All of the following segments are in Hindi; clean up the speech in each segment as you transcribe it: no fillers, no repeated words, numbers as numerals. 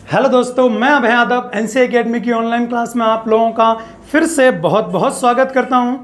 हेलो दोस्तों, मैं अभय यादव एनसी एकेडमी की ऑनलाइन क्लास में आप लोगों का फिर से बहुत बहुत स्वागत करता हूं।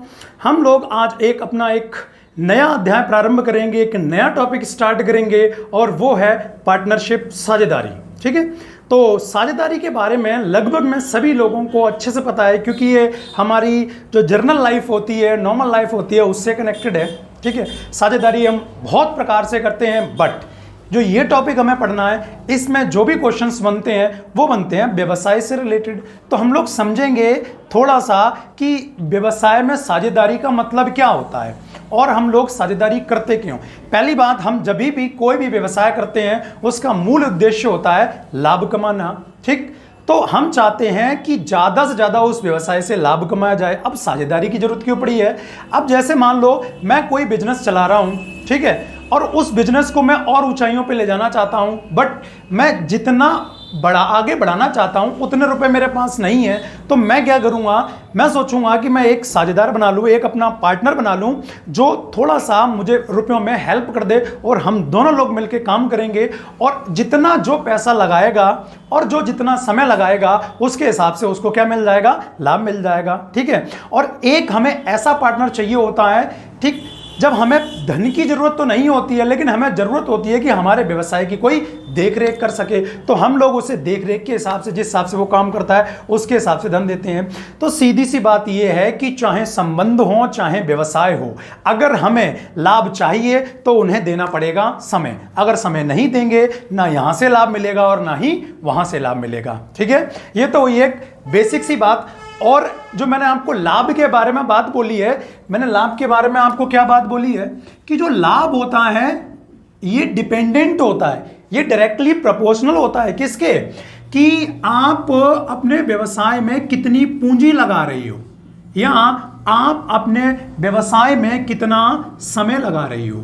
हम लोग आज एक नया अध्याय प्रारंभ करेंगे, एक नया टॉपिक स्टार्ट करेंगे और वो है पार्टनरशिप, साझेदारी। ठीक है, तो साझेदारी के बारे में लगभग में सभी लोगों को अच्छे से पता है, क्योंकि ये हमारी जो जर्नल लाइफ होती है, नॉर्मल लाइफ होती है, उससे कनेक्टेड है। ठीक है, साझेदारी हम बहुत प्रकार से करते हैं, बट जो ये टॉपिक हमें पढ़ना है, इसमें जो भी क्वेश्चंस बनते हैं वो बनते हैं व्यवसाय से रिलेटेड। तो हम लोग समझेंगे थोड़ा सा कि व्यवसाय में साझेदारी का मतलब क्या होता है और हम लोग साझेदारी करते क्यों। पहली बात, हम जब भी कोई भी व्यवसाय करते हैं उसका मूल उद्देश्य होता है लाभ कमाना। ठीक, तो हम चाहते हैं कि ज़्यादा से ज़्यादा उस व्यवसाय से लाभ कमाया जाए। अब साझेदारी की जरूरत क्यों पड़ी है? अब जैसे मान लो मैं कोई बिजनेस चला रहा हूँ, ठीक है, और उस बिजनेस को मैं और ऊंचाइयों पे ले जाना चाहता हूं, बट मैं जितना आगे बढ़ाना चाहता हूं उतने रुपए मेरे पास नहीं है। तो मैं क्या करूंगा, मैं सोचूंगा कि मैं एक साझेदार बना लूं, एक अपना पार्टनर बना लूं जो थोड़ा सा मुझे रुपयों में हेल्प कर दे और हम दोनों लोग मिलकर काम करेंगे और जितना जो पैसा लगाएगा और जो जितना समय लगाएगा उसके हिसाब से उसको क्या मिल जाएगा, लाभ मिल जाएगा। ठीक है, और एक हमें ऐसा पार्टनर चाहिए होता है, ठीक, जब हमें धन की जरूरत तो नहीं होती है, लेकिन हमें जरूरत होती है कि हमारे व्यवसाय की कोई देख रेख कर सके। तो हम लोग उसे देख रेख के हिसाब से, जिस हिसाब से वो काम करता है उसके हिसाब से धन देते हैं। तो सीधी सी बात यह है कि चाहे संबंध हो चाहे व्यवसाय हो, अगर हमें लाभ चाहिए तो उन्हें देना पड़ेगा समय। अगर समय नहीं देंगे, ना यहां से लाभ मिलेगा और ना ही वहां से लाभ मिलेगा। ठीक है, ये तो एक बेसिक सी बात। और जो मैंने आपको लाभ के बारे में बात बोली है, मैंने लाभ के बारे में आपको क्या बात बोली है कि जो लाभ होता है ये डिपेंडेंट होता है, ये डायरेक्टली प्रोपोर्शनल होता है। किसके? कि आप अपने व्यवसाय में कितनी पूंजी लगा रही हो या आप अपने व्यवसाय में कितना समय लगा रही हो।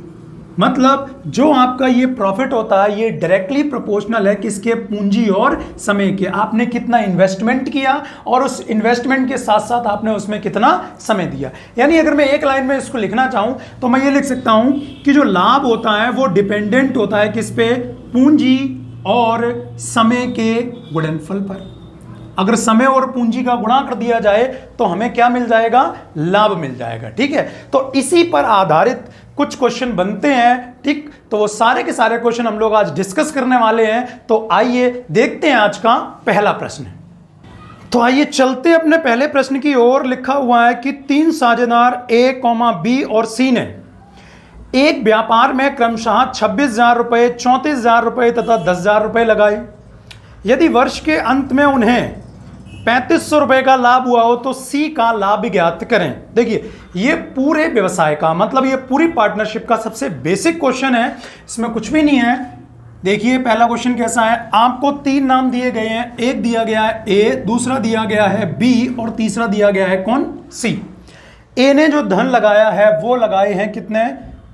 मतलब जो आपका ये प्रॉफिट होता है ये डायरेक्टली प्रोपोर्शनल है किसके? पूंजी और समय के। आपने कितना इन्वेस्टमेंट किया और उस इन्वेस्टमेंट के साथ साथ आपने उसमें कितना समय दिया। यानी अगर मैं एक लाइन में इसको लिखना चाहूं तो मैं ये लिख सकता हूं कि जो लाभ होता है वो डिपेंडेंट होता है किस पे? पूंजी और समय के गुणनफल पर। अगर समय और पूंजी का गुणा कर दिया जाए तो हमें क्या मिल जाएगा? लाभ मिल जाएगा। ठीक है, तो इसी पर आधारित कुछ क्वेश्चन बनते हैं। ठीक, तो वो सारे के सारे क्वेश्चन हम लोग आज डिस्कस करने वाले हैं। तो आइए देखते हैं आज का पहला प्रश्न। तो आइए चलते अपने पहले प्रश्न की ओर। लिखा हुआ है कि 3 साझेदार ए, बी और सी ने एक व्यापार में क्रमशः 26,000 रुपए, 34,000 रुपए तथा 10,000 रुपए लगाए। यदि वर्ष के अंत में उन्हें 3500 रुपए का लाभ हुआ हो तो सी का लाभ ज्ञात करें। देखिए, ये पूरे व्यवसाय का मतलब ये पूरी पार्टनरशिप का सबसे बेसिक क्वेश्चन है, इसमें कुछ भी नहीं है। देखिए पहला क्वेश्चन कैसा है, आपको 3 नाम दिए गए हैं। एक दिया गया है ए, दूसरा दिया गया है बी और तीसरा दिया गया है कौन? सी। ए ने जो धन लगाया है वो लगाए हैं कितने?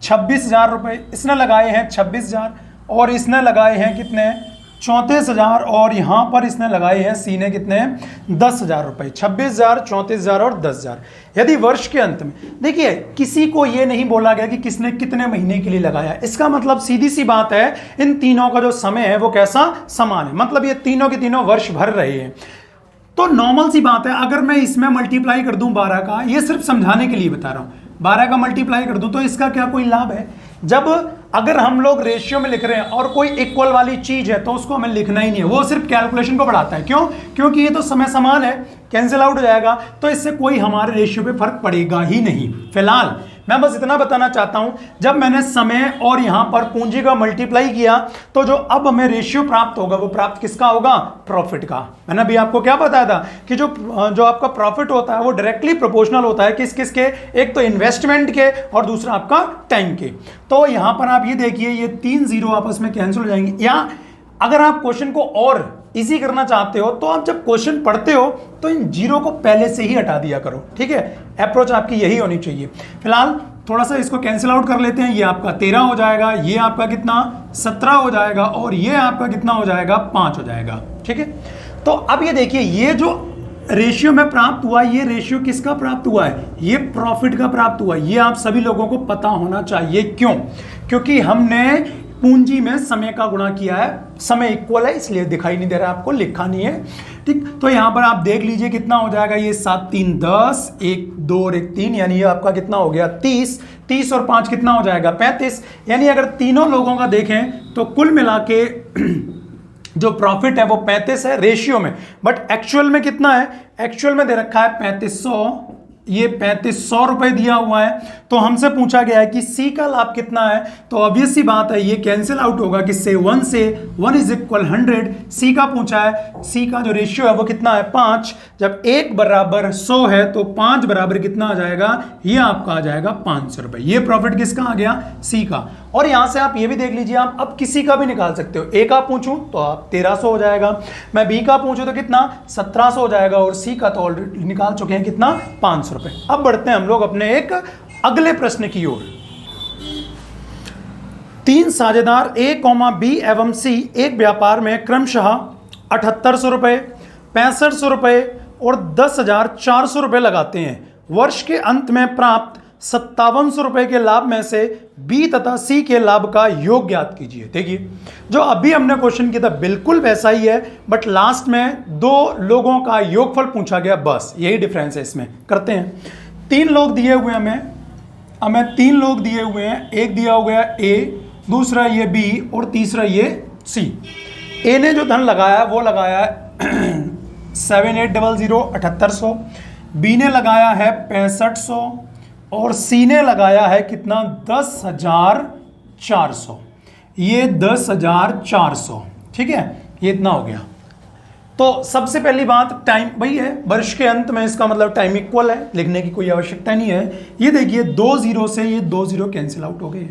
26,000 रुपए। इसने लगाए हैं 26,000 और इसने लगाए हैं कितने? 34,000 और यहां पर इसने लगाए हैं सी ने कितने? 10,000 रुपए। 26,000, 34,000 और 10,000। यदि वर्ष के अंत में, देखिए किसी को यह नहीं बोला गया कि किसने कितने महीने के लिए लगाया। इसका मतलब सीधी सी बात है, इन तीनों का जो समय है वो कैसा? समान है। मतलब ये तीनों के तीनों वर्ष भर रहे हैं। तो नॉर्मल सी बात है, अगर मैं इसमें मल्टीप्लाई कर दूं 12 का, ये सिर्फ समझाने के लिए बता रहा हूं, 12 का मल्टीप्लाई कर दूं तो इसका क्या कोई लाभ है? जब अगर हम लोग रेशियो में लिख रहे हैं और कोई इक्वल वाली चीज है तो उसको हमें लिखना ही नहीं है, वो सिर्फ कैलकुलेशन को बढ़ाता है। क्यों? क्योंकि ये तो समय समान है, कैंसिल आउट हो जाएगा, तो इससे कोई हमारे रेशियो पे फर्क पड़ेगा ही नहीं। फिलहाल मैं बस इतना बताना चाहता हूं, जब मैंने समय और यहां पर पूंजी का मल्टीप्लाई किया तो जो अब हमें रेशियो प्राप्त होगा वो प्राप्त किसका होगा? प्रॉफिट का। मैंने अभी आपको क्या बताया था कि जो आपका प्रॉफिट होता है वो डायरेक्टली प्रोपोर्शनल होता है किस किस के? एक तो इन्वेस्टमेंट के और दूसरा आपका टाइम के। तो यहां पर आप ये देखिए, ये 3 जीरो आपस में कैंसिल हो जाएंगे। या अगर आप क्वेश्चन को और इजी करना चाहते हो तो आप जब क्वेश्चन पढ़ते हो तो इन जीरो को पहले से ही हटा दिया करो। ठीक है, अप्रोच आपकी यही होनी चाहिए। फिलहाल थोड़ा सा इसको कैंसिल आउट कर लेते हैं। ये आपका 13 हो जाएगा, ये आपका कितना? 17 हो जाएगा और ये आपका कितना हो जाएगा? 5 हो जाएगा। ठीक है, तो अब ये देखिए, ये जो रेशियो में प्राप्त हुआ, ये रेशियो किसका प्राप्त हुआ है? ये प्रॉफिट का प्राप्त हुआ। ये आप सभी लोगों को पता होना चाहिए। क्यों? क्योंकि हमने पूंजी में समय का गुणा किया है, समय इक्वल है इसलिए दिखाई नहीं दे रहा है आपको, लिखा नहीं है। ठीक, तो यहां पर आप देख लीजिए कितना हो जाएगा, ये 7 3 10, 1 2 और 1 3, यानी ये आपका कितना हो गया 30, 30 और 5 कितना हो जाएगा 35। यानी अगर तीनों लोगों का देखें तो कुल मिला के जो प्रॉफिट है वो 35 है रेशियो में, बट एक्चुअल में कितना है, एक्चुअल में दे रखा है 3500, ये 3500 रुपए दिया हुआ है। तो हमसे पूछा गया है कि सी का लाभ कितना है, तो ऑब्वियस सी बात है ये कैंसिल आउट होगा किससे, 1 से, 1 इज इक्वल 100। सी का पूछा है, सी का जो रेशियो है वो कितना है 5, जब 1 बराबर 100 है तो 5 बराबर कितना आ जाएगा, ये आपका आ जाएगा 500 रुपए। ये प्रॉफिट किसका आ गया, सी का। और यहां से आप ये भी देख लीजिए, आप अब किसी का भी निकाल सकते हो, ए का पूछूं तो आप 1300 हो जाएगा, मैं बी का पूछूं तो कितना 1700 हो जाएगा, और सी का तो ऑलरेडी निकाल चुके हैं कितना 500 रुपए। अब बढ़ते हैं हम लोग अपने एक अगले प्रश्न की ओर। 3 साझेदार ए, बी एवं सी एक व्यापार में क्रमशः 7800 रुपए, 6500 रुपए और 10,400 रुपए लगाते हैं। वर्ष के अंत में प्राप्त 5700 रुपए के लाभ में से बी तथा सी के लाभ का योग ज्ञात कीजिए। देखिए जो अभी हमने क्वेश्चन किया था बिल्कुल वैसा ही है, बट लास्ट में 2 लोगों का योगफल पूछा गया, बस यही डिफरेंस है इसमें। करते हैं, 3 लोग दिए हुए हमें 3 लोग दिए हुए हैं, एक दिया हुआ है ए, दूसरा ये बी और तीसरा ये सी। ए ने जो धन लगाया है वो लगाया है 7800 7800, बी ने लगाया है 6500 और सी ने लगाया है कितना 10,400, ये 10,400। ठीक है, ये इतना हो गया। तो सबसे पहली बात टाइम वही है, वर्ष के अंत में, इसका मतलब टाइम इक्वल है, लिखने की कोई आवश्यकता नहीं है। ये देखिए 2 0 से ये 2 0 कैंसिल आउट हो गए।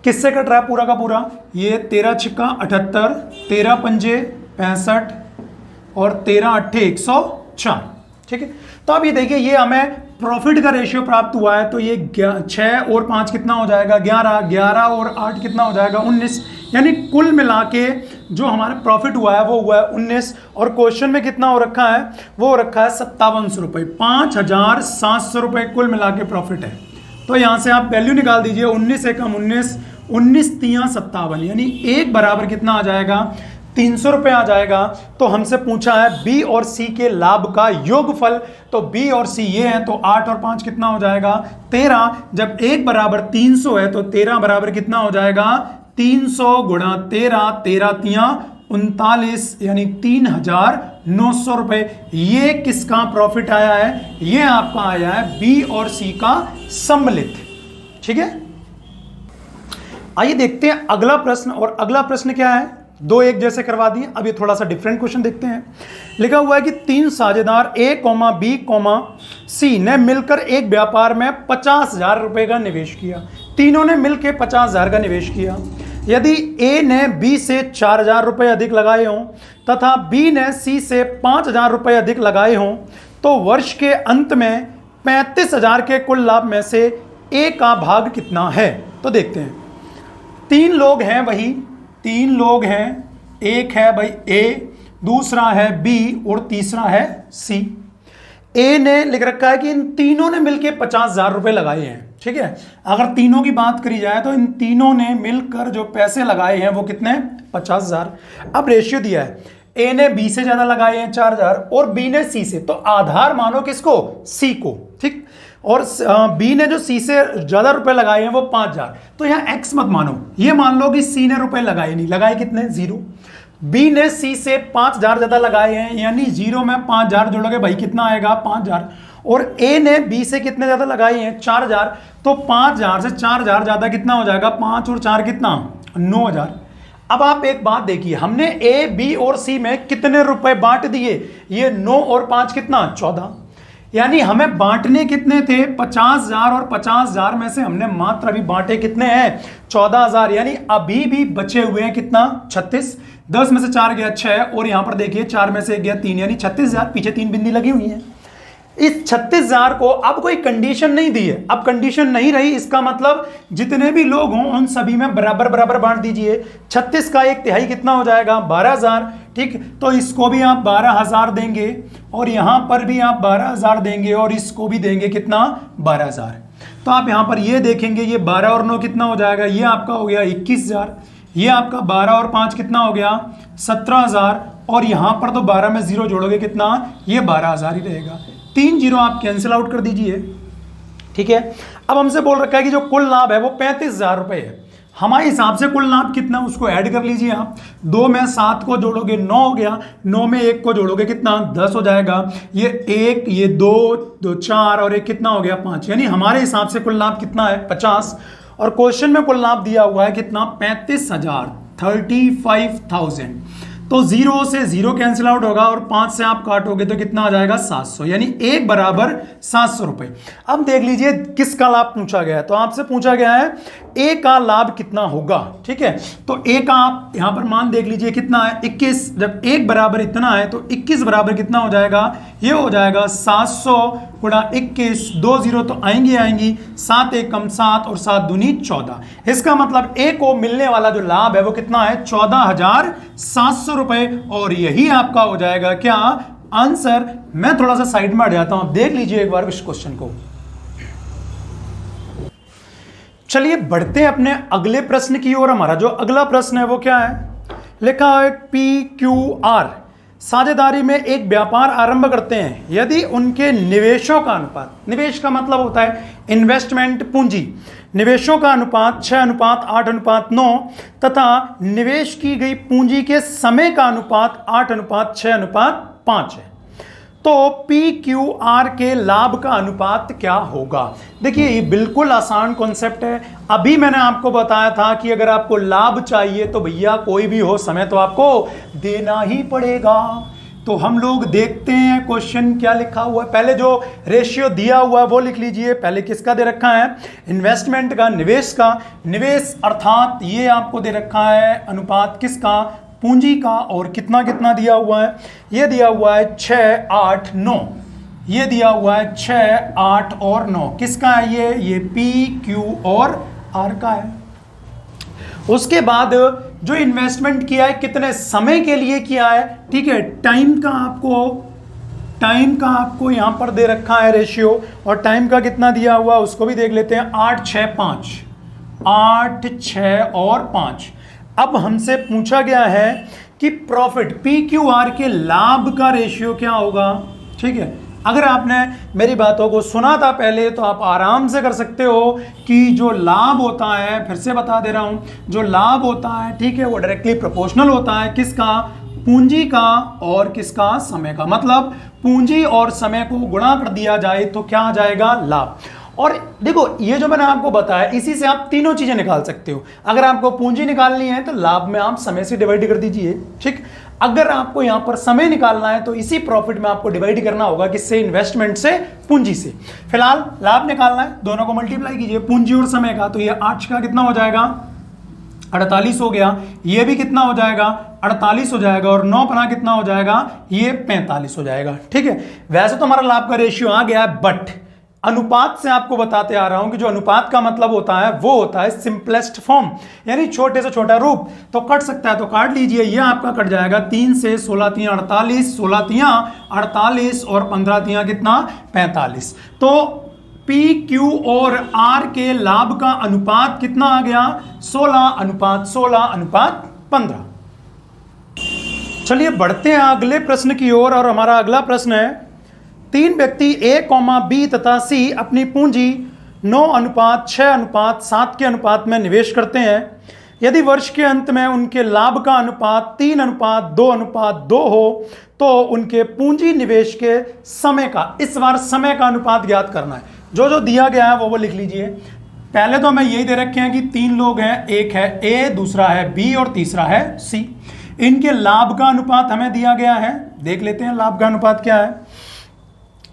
किससे कट रहा है पूरा का पूरा, ये 13 छिक्का 78, 13 पंजे 65 और 13 अट्ठे 104। ठीक है, तो अब ये देखिए ये हमें प्रॉफिट का रेशियो प्राप्त हुआ है, तो ये 6 और 5 कितना हो जाएगा 11, 11 और 8 कितना हो जाएगा 19, यानी कुल मिला के जो हमारा प्रॉफिट हुआ है वो हुआ है 19। और क्वेश्चन में कितना हो रखा है, वो हो रखा है 5700 रुपए, 5700 रुपए कुल मिला के प्रॉफिट है। तो यहां से आप वैल्यू निकाल दीजिए, 19 से कम 19, 19 तियां 57, यानी एक बराबर कितना आ जाएगा 300 रुपए आ जाएगा। तो हमसे पूछा है बी और सी के लाभ का योगफल, तो बी और सी ये हैं, तो 8 और 5 कितना हो जाएगा 13, जब 1 बराबर 300 है तो 13 बराबर कितना हो जाएगा 300 गुणा 13, 13 तियां 39, यानी 3,900 रुपए। ये किसका प्रॉफिट आया है, ये आपका आया है बी और सी का सम्मिलित। ठीक है, आइए देखते हैं अगला प्रश्न। और अगला प्रश्न क्या है, 2 एक जैसे करवा दिए, अब ये थोड़ा सा डिफरेंट क्वेश्चन देखते हैं। लिखा हुआ है कि 3 साझेदार ए, बी, सी ने मिलकर एक व्यापार में 50,000 रुपए का निवेश किया। तीनों ने मिलकर 50,000 का निवेश किया। यदि ए ने बी से 4,000 रुपए अधिक लगाए हों तथा बी ने सी से 5,000 रुपए अधिक लगाए हों, तो वर्ष के अंत में 35,000 के कुल लाभ में से ए का भाग कितना है। तो देखते हैं, 3 लोग हैं, वही 3 लोग हैं, एक है भाई ए, दूसरा है बी और तीसरा है सी। ए ने लिख रखा है कि इन तीनों ने मिलकर 50,000 रुपए लगाए हैं। ठीक है, अगर तीनों की बात करी जाए तो इन तीनों ने मिलकर जो पैसे लगाए हैं वो कितने 50,000। अब रेशियो दिया है, ए ने बी से ज्यादा लगाए हैं 4,000 और बी ने सी से, तो आधार मानो किसको, सी को। ठीक, और बी ने जो सी से ज्यादा रुपए लगाए हैं वो 5,000, तो यहां एक्स मत मानो, ये मान लो कि सी ने रुपए लगाए नहीं, लगाए कितने 0। बी ने सी से 5,000 ज्यादा लगाए हैं, यानी 0 में 5,000 जोड़ोगे भाई कितना आएगा 5,000। और ए ने बी से कितने ज्यादा लगाए हैं 4,000, तो 5,000 से 4,000 ज्यादा कितना हो जाएगा, 5 और 4 कितना 9,000। अब आप एक बात देखिए, हमने ए, बी और सी में कितने रुपए बांट दिए, ये 9 और 5 कितना 14, यानी हमें बांटने कितने थे 50,000 और 50,000 में से हमने मात्र अभी बांटे कितने हैं 14,000, यानी अभी भी बचे हुए हैं कितना 36। 10 में से 4 गया 6 और यहां पर देखिए 4 में से 1 गया 3, यानी 36,000, पीछे 3 बिंदी लगी हुई है। इस 36,000 को अब कोई कंडीशन नहीं दी है, अब कंडीशन नहीं रही, इसका मतलब जितने भी लोग हों उन सभी में बराबर बराबर बांट दीजिए। 36 का 1/3 कितना हो जाएगा 12,000। ठीक, तो इसको भी आप 12,000 देंगे और यहां पर भी आप 12,000 देंगे और इसको भी देंगे कितना 12,000। तो आप यहां पर ये देखेंगे, ये 12 और 9 कितना हो जाएगा, ये आपका हो गया 21,000, ये आपका 12 और 5 कितना हो गया 17,000, और यहां पर तो 12 में 0 जोड़ोगे कितना, ये 12,000 ही रहेगा। 3 जीरो आप कैंसिल आउट कर दीजिए, ठीक है। अब हमसे बोल रखा है कि जो कुल लाभ है वो 35,000 रुपए है। हमारे हिसाब से कुल लाभ कितना, उसको ऐड कर लीजिए आप। 2 में 7 को जोड़ोगे 9 हो गया, 9 में 1 को जोड़ोगे कितना 10 हो जाएगा, ये 1 ये 2 2 4 और 1 कितना हो गया 5, यानी हमारे हिसाब से कुल लाभ कितना है 50। और क्वेश्चन में कुल लाभ दिया हुआ है कितना 35,000, 35,000। तो 0 से 0 कैंसिल आउट होगा और 5 से आप काटोगे तो कितना आ जाएगा 700, यानी 1 बराबर 700 रुपए। अब देख लीजिए किसका लाभ पूछा गया है, तो आपसे पूछा गया है ए का लाभ कितना होगा, ठीक है। तो ए का आप यहां पर मान देख लीजिए कितना है 21, जब 1 बराबर इतना है तो 21 बराबर कितना हो जाएगा, ये हो जाएगा 700 गुणा 21, 2 जीरो तो आएंगी, 7 एकम 7 और 7 दूनी 14। इसका मतलब ए को मिलने वाला जो लाभ है वो कितना है 14,700 रुपए, और यही आपका हो जाएगा क्या आंसर। मैं थोड़ा सा साइड में हट जाता हूं, आप देख लीजिए एक बार इस क्वेश्चन को। चलिए बढ़ते हैं अपने अगले प्रश्न की ओर। हमारा जो अगला प्रश्न है वो क्या है, लिखा है PQR साझेदारी में एक व्यापार आरंभ करते हैं यदि उनके निवेशों का अनुपात, निवेश का मतलब होता है इन्वेस्टमेंट पूंजी, निवेशों का अनुपात 6:8:9 तथा निवेश की गई पूंजी के समय का अनुपात 8:6:5 है, तो PQR के लाभ का अनुपात क्या होगा। देखिए ये बिल्कुल आसान कॉन्सेप्ट है। अभी मैंने आपको बताया था कि अगर आपको लाभ चाहिए तो भैया कोई भी हो समय तो आपको देना ही पड़ेगा। तो हम लोग देखते हैं क्वेश्चन क्या लिखा हुआ है। पहले जो रेशियो दिया हुआ है वो लिख लीजिए। पहले किसका दे रखा है, इन्वेस्टमेंट का, निवेश का। निवेश अर्थात ये आपको दे रखा है अनुपात किसका, पूंजी का, और कितना कितना दिया हुआ है, ये दिया हुआ है 6, 8, 9, ये दिया हुआ है 6, 8 और 9। किसका है ये PQ और R का है। उसके बाद जो इन्वेस्टमेंट किया है कितने समय के लिए किया है, ठीक है। टाइम का आपको यहां पर दे रखा है रेशियो, और टाइम का कितना दिया हुआ है उसको भी देख लेते हैं, 8, 6, 5, 8, 6 और 5। अब हमसे पूछा गया है कि प्रॉफिट PQR के लाभ का रेशियो क्या होगा, ठीक है। अगर आपने मेरी बातों को सुना था पहले तो आप आराम से कर सकते हो कि जो लाभ होता है, फिर से बता दे रहा हूं, जो लाभ होता है, ठीक है, वो डायरेक्टली प्रोपोर्शनल होता है किसका, पूंजी का और किसका, समय का। मतलब पूंजी और समय को गुणा कर दिया जाए तो क्या आ जाएगा, लाभ। और देखो ये जो मैंने आपको बताया इसी से आप तीनों चीजें निकाल सकते हो। अगर आपको पूंजी निकालनी है तो लाभ में आप समय से डिवाइड कर दीजिए, ठीक। अगर आपको यहां पर समय निकालना है तो इसी प्रॉफिट में आपको डिवाइड करना होगा, किससे, इन्वेस्टमेंट से, पूंजी से। फिलहाल लाभ निकालना है, दोनों को मल्टीप्लाई कीजिए, पूंजी और समय का। तो ये 8 का कितना हो जाएगा, 48 हो गया। ये भी कितना हो जाएगा, 48 हो जाएगा। और 9 पना कितना हो जाएगा, ये 45 हो जाएगा, ठीक है। वैसे तो हमारा लाभ का रेशियो आ गया है, बट अनुपात से आपको बताते आ रहा हूं कि जो अनुपात का मतलब होता है वो होता है सिंपलेस्ट फॉर्म, यानी छोटे से छोटा रूप। तो कट सकता है तो काट लीजिए, ये आपका कट जाएगा 3 से 16 3 48, 16 3 48 और 15 3 कितना, 45। तो PQ और R के लाभ का अनुपात कितना आ गया, 16:16:15। चलिए बढ़ते हैं अगले प्रश्न की ओर। और हमारा अगला प्रश्न है, 3 व्यक्ति A, B तथा C अपनी पूंजी 9:6:7 के अनुपात में निवेश करते हैं। यदि वर्ष के अंत में उनके लाभ का अनुपात 3:2:2 हो तो उनके पूंजी निवेश के समय का, इस बार समय का अनुपात ज्ञात करना है। जो दिया गया है वो लिख लीजिए। पहले तो हमें यही दे रखे हैं कि 3 लोग हैं, एक है A, दूसरा है B और तीसरा है C। इनके लाभ का अनुपात हमें दिया गया है, देख लेते हैं लाभ का अनुपात क्या है।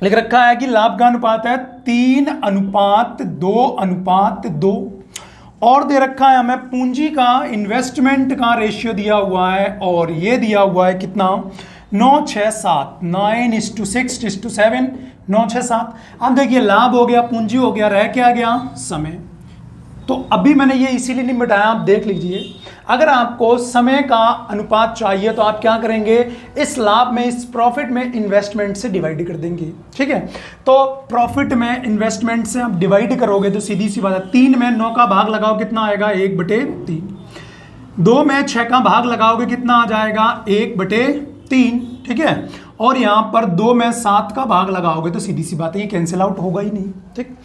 लिख रखा है कि लाभ का अनुपात है 3:2:2, और दे रखा है हमें पूंजी का, इन्वेस्टमेंट का रेशियो दिया हुआ है, और ये दिया हुआ है कितना, 9:6:7, 9:6:7, 9:6:7। अब देखिए लाभ हो गया, पूंजी हो गया, रह क्या गया, समय। तो अभी मैंने ये इसीलिए नहीं बताया, आप देख लीजिए। अगर आपको समय का अनुपात चाहिए तो आप क्या करेंगे, इस लाभ में, इस प्रॉफिट में इन्वेस्टमेंट से डिवाइड कर देंगे, ठीक है। तो प्रॉफिट में इन्वेस्टमेंट से आप डिवाइड करोगे तो सीधी सी बात है, 3 में 9 का भाग लगाओ, कितना आएगा, 1/3। 2 में 6 का भाग लगाओगे कितना आ जाएगा 1/3, ठीक है। और यहाँ पर 2 में 7 का भाग लगाओगे तो सीधी सी बात है ये कैंसिल आउट होगा ही नहीं, ठीक।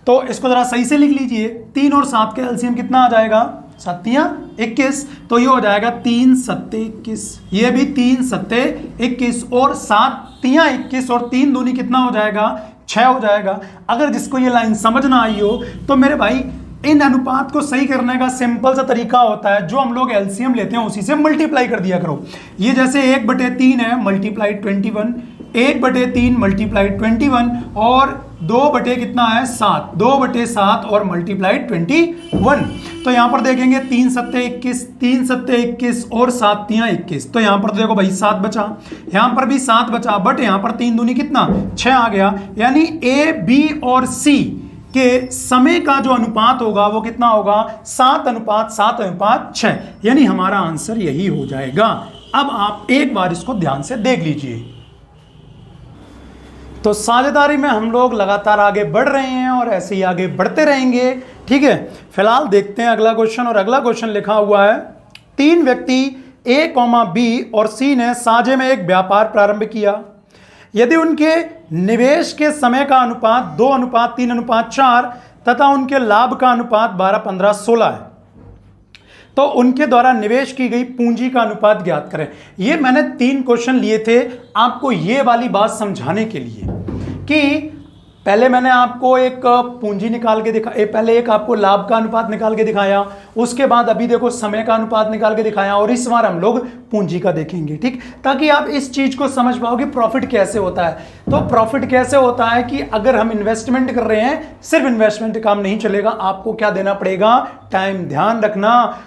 तो इसको जरा सही से लिख लीजिए, 3 और 7 के एलसीएम कितना आ जाएगा 7 या 21, तो ये हो जाएगा 3 सत्ते 21, ये भी 3 सत्ते 21 और 7 या 21 और 3 दूनी कितना हो जाएगा 6 हो जाएगा। अगर जिसको ये लाइन समझ ना आई हो तो मेरे भाई इन अनुपात को सही करने का सिंपल सा तरीका होता है, जो हम लोग एलसीएम लेते हैं उसी से मल्टीप्लाई कर दिया करो। ये जैसे 1/3 है मल्टीप्लाई 21, 1/3 मल्टीप्लाई 21 और 2 कितना है 7, 2/7 और मल्टीप्लाई 21। तो यहाँ पर देखेंगे 3 सत्ते 21, 3 सत्ते 21 और 7 तियां 21, तो यहाँ पर तो देखो भाई 7 बचा, यहाँ पर भी 7 बचा, बट यहाँ पर 3 दूनी कितना 6 आ गया। यानी ए बी और सी के समय का जो अनुपात होगा वो कितना होगा 7:7:6, यानी हमारा आंसर यही हो जाएगा। अब आप एक बार इसको ध्यान से देख लीजिए। तो साझेदारी में हम लोग लगातार आगे बढ़ रहे हैं और ऐसे ही आगे बढ़ते रहेंगे, ठीक है। फिलहाल देखते हैं अगला क्वेश्चन, और अगला क्वेश्चन लिखा हुआ है 3 व्यक्ति ए, बी और सी ने साझे में एक व्यापार प्रारंभ किया। यदि उनके निवेश के समय का अनुपात 2:3:4 तथा उनके लाभ का अनुपात 12:15:16 है, तो उनके द्वारा निवेश की गई पूंजी का अनुपात ज्ञात करें। ये मैंने 3 क्वेश्चन लिए थे आपको ये वाली बात समझाने के लिए कि पहले मैंने आपको एक पूंजी निकाल के पहले एक आपको लाभ का अनुपात निकाल के दिखाया, उसके बाद अभी देखो समय का अनुपात निकाल के दिखाया, और इस बार हम लोग पूंजी का देखेंगे, ठीक, ताकि आप इस चीज को समझ पाओ कि प्रॉफिट कैसे होता है। तो प्रॉफिट कैसे होता है कि अगर हम इन्वेस्टमेंट कर रहे हैं, सिर्फ इन्वेस्टमेंट काम नहीं चलेगा, आपको क्या देना पड़ेगा टाइम। ध्यान रखना,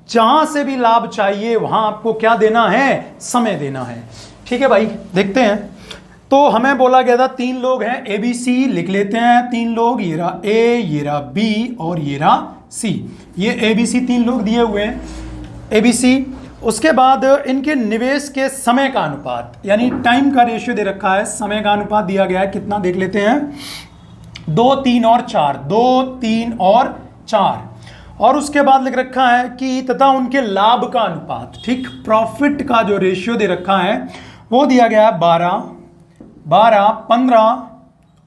जहां से भी लाभ चाहिए वहां आपको क्या देना है, समय देना है, ठीक है भाई। देखते हैं, तो हमें बोला गया था 3 लोग हैं, ए बी सी लिख लेते हैं, 3 लोग, ये रहा ए, ये रहा बी और ये रहा सी। ये ए बी सी 3 लोग दिए हुए हैं, ए बी सी। उसके बाद इनके निवेश के समय का अनुपात, यानी टाइम का रेशियो दे रखा है, समय का अनुपात दिया गया है, कितना देख लेते हैं 2, 3 और 4, 2, 3 और 4। और उसके बाद लिख रखा है कि तथा उनके लाभ का अनुपात, ठीक, प्रॉफिट का जो रेशियो दे रखा है वो दिया गया है 12, 15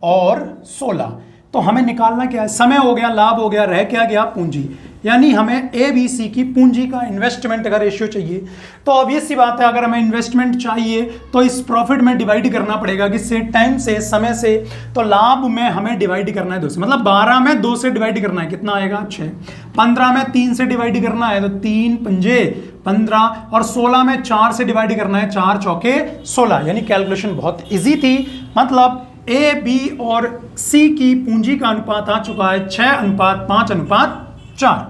और 16। तो हमें निकालना क्या है, समय हो गया, लाभ हो गया, रह क्या गया पूंजी, यानी हमें ए बी सी की पूंजी का इन्वेस्टमेंट का रेशियो चाहिए। तो ऑब्वियस सी बात है, अगर हमें इन्वेस्टमेंट चाहिए तो इस प्रॉफिट में डिवाइड करना पड़ेगा, किससे, टाइम से, समय से। तो लाभ में हमें डिवाइड करना है 2 से, मतलब 12 में 2 से डिवाइड करना है, कितना आएगा 6, 15 में 3 से डिवाइड करना है तो 3 पंजे 15, और 16 में 4 से डिवाइड करना है, 4 चौके 16। यानी कैलकुलेशन बहुत इजी थी, मतलब ए बी और सी की पूंजी का अनुपात आ चुका है 6:5:4।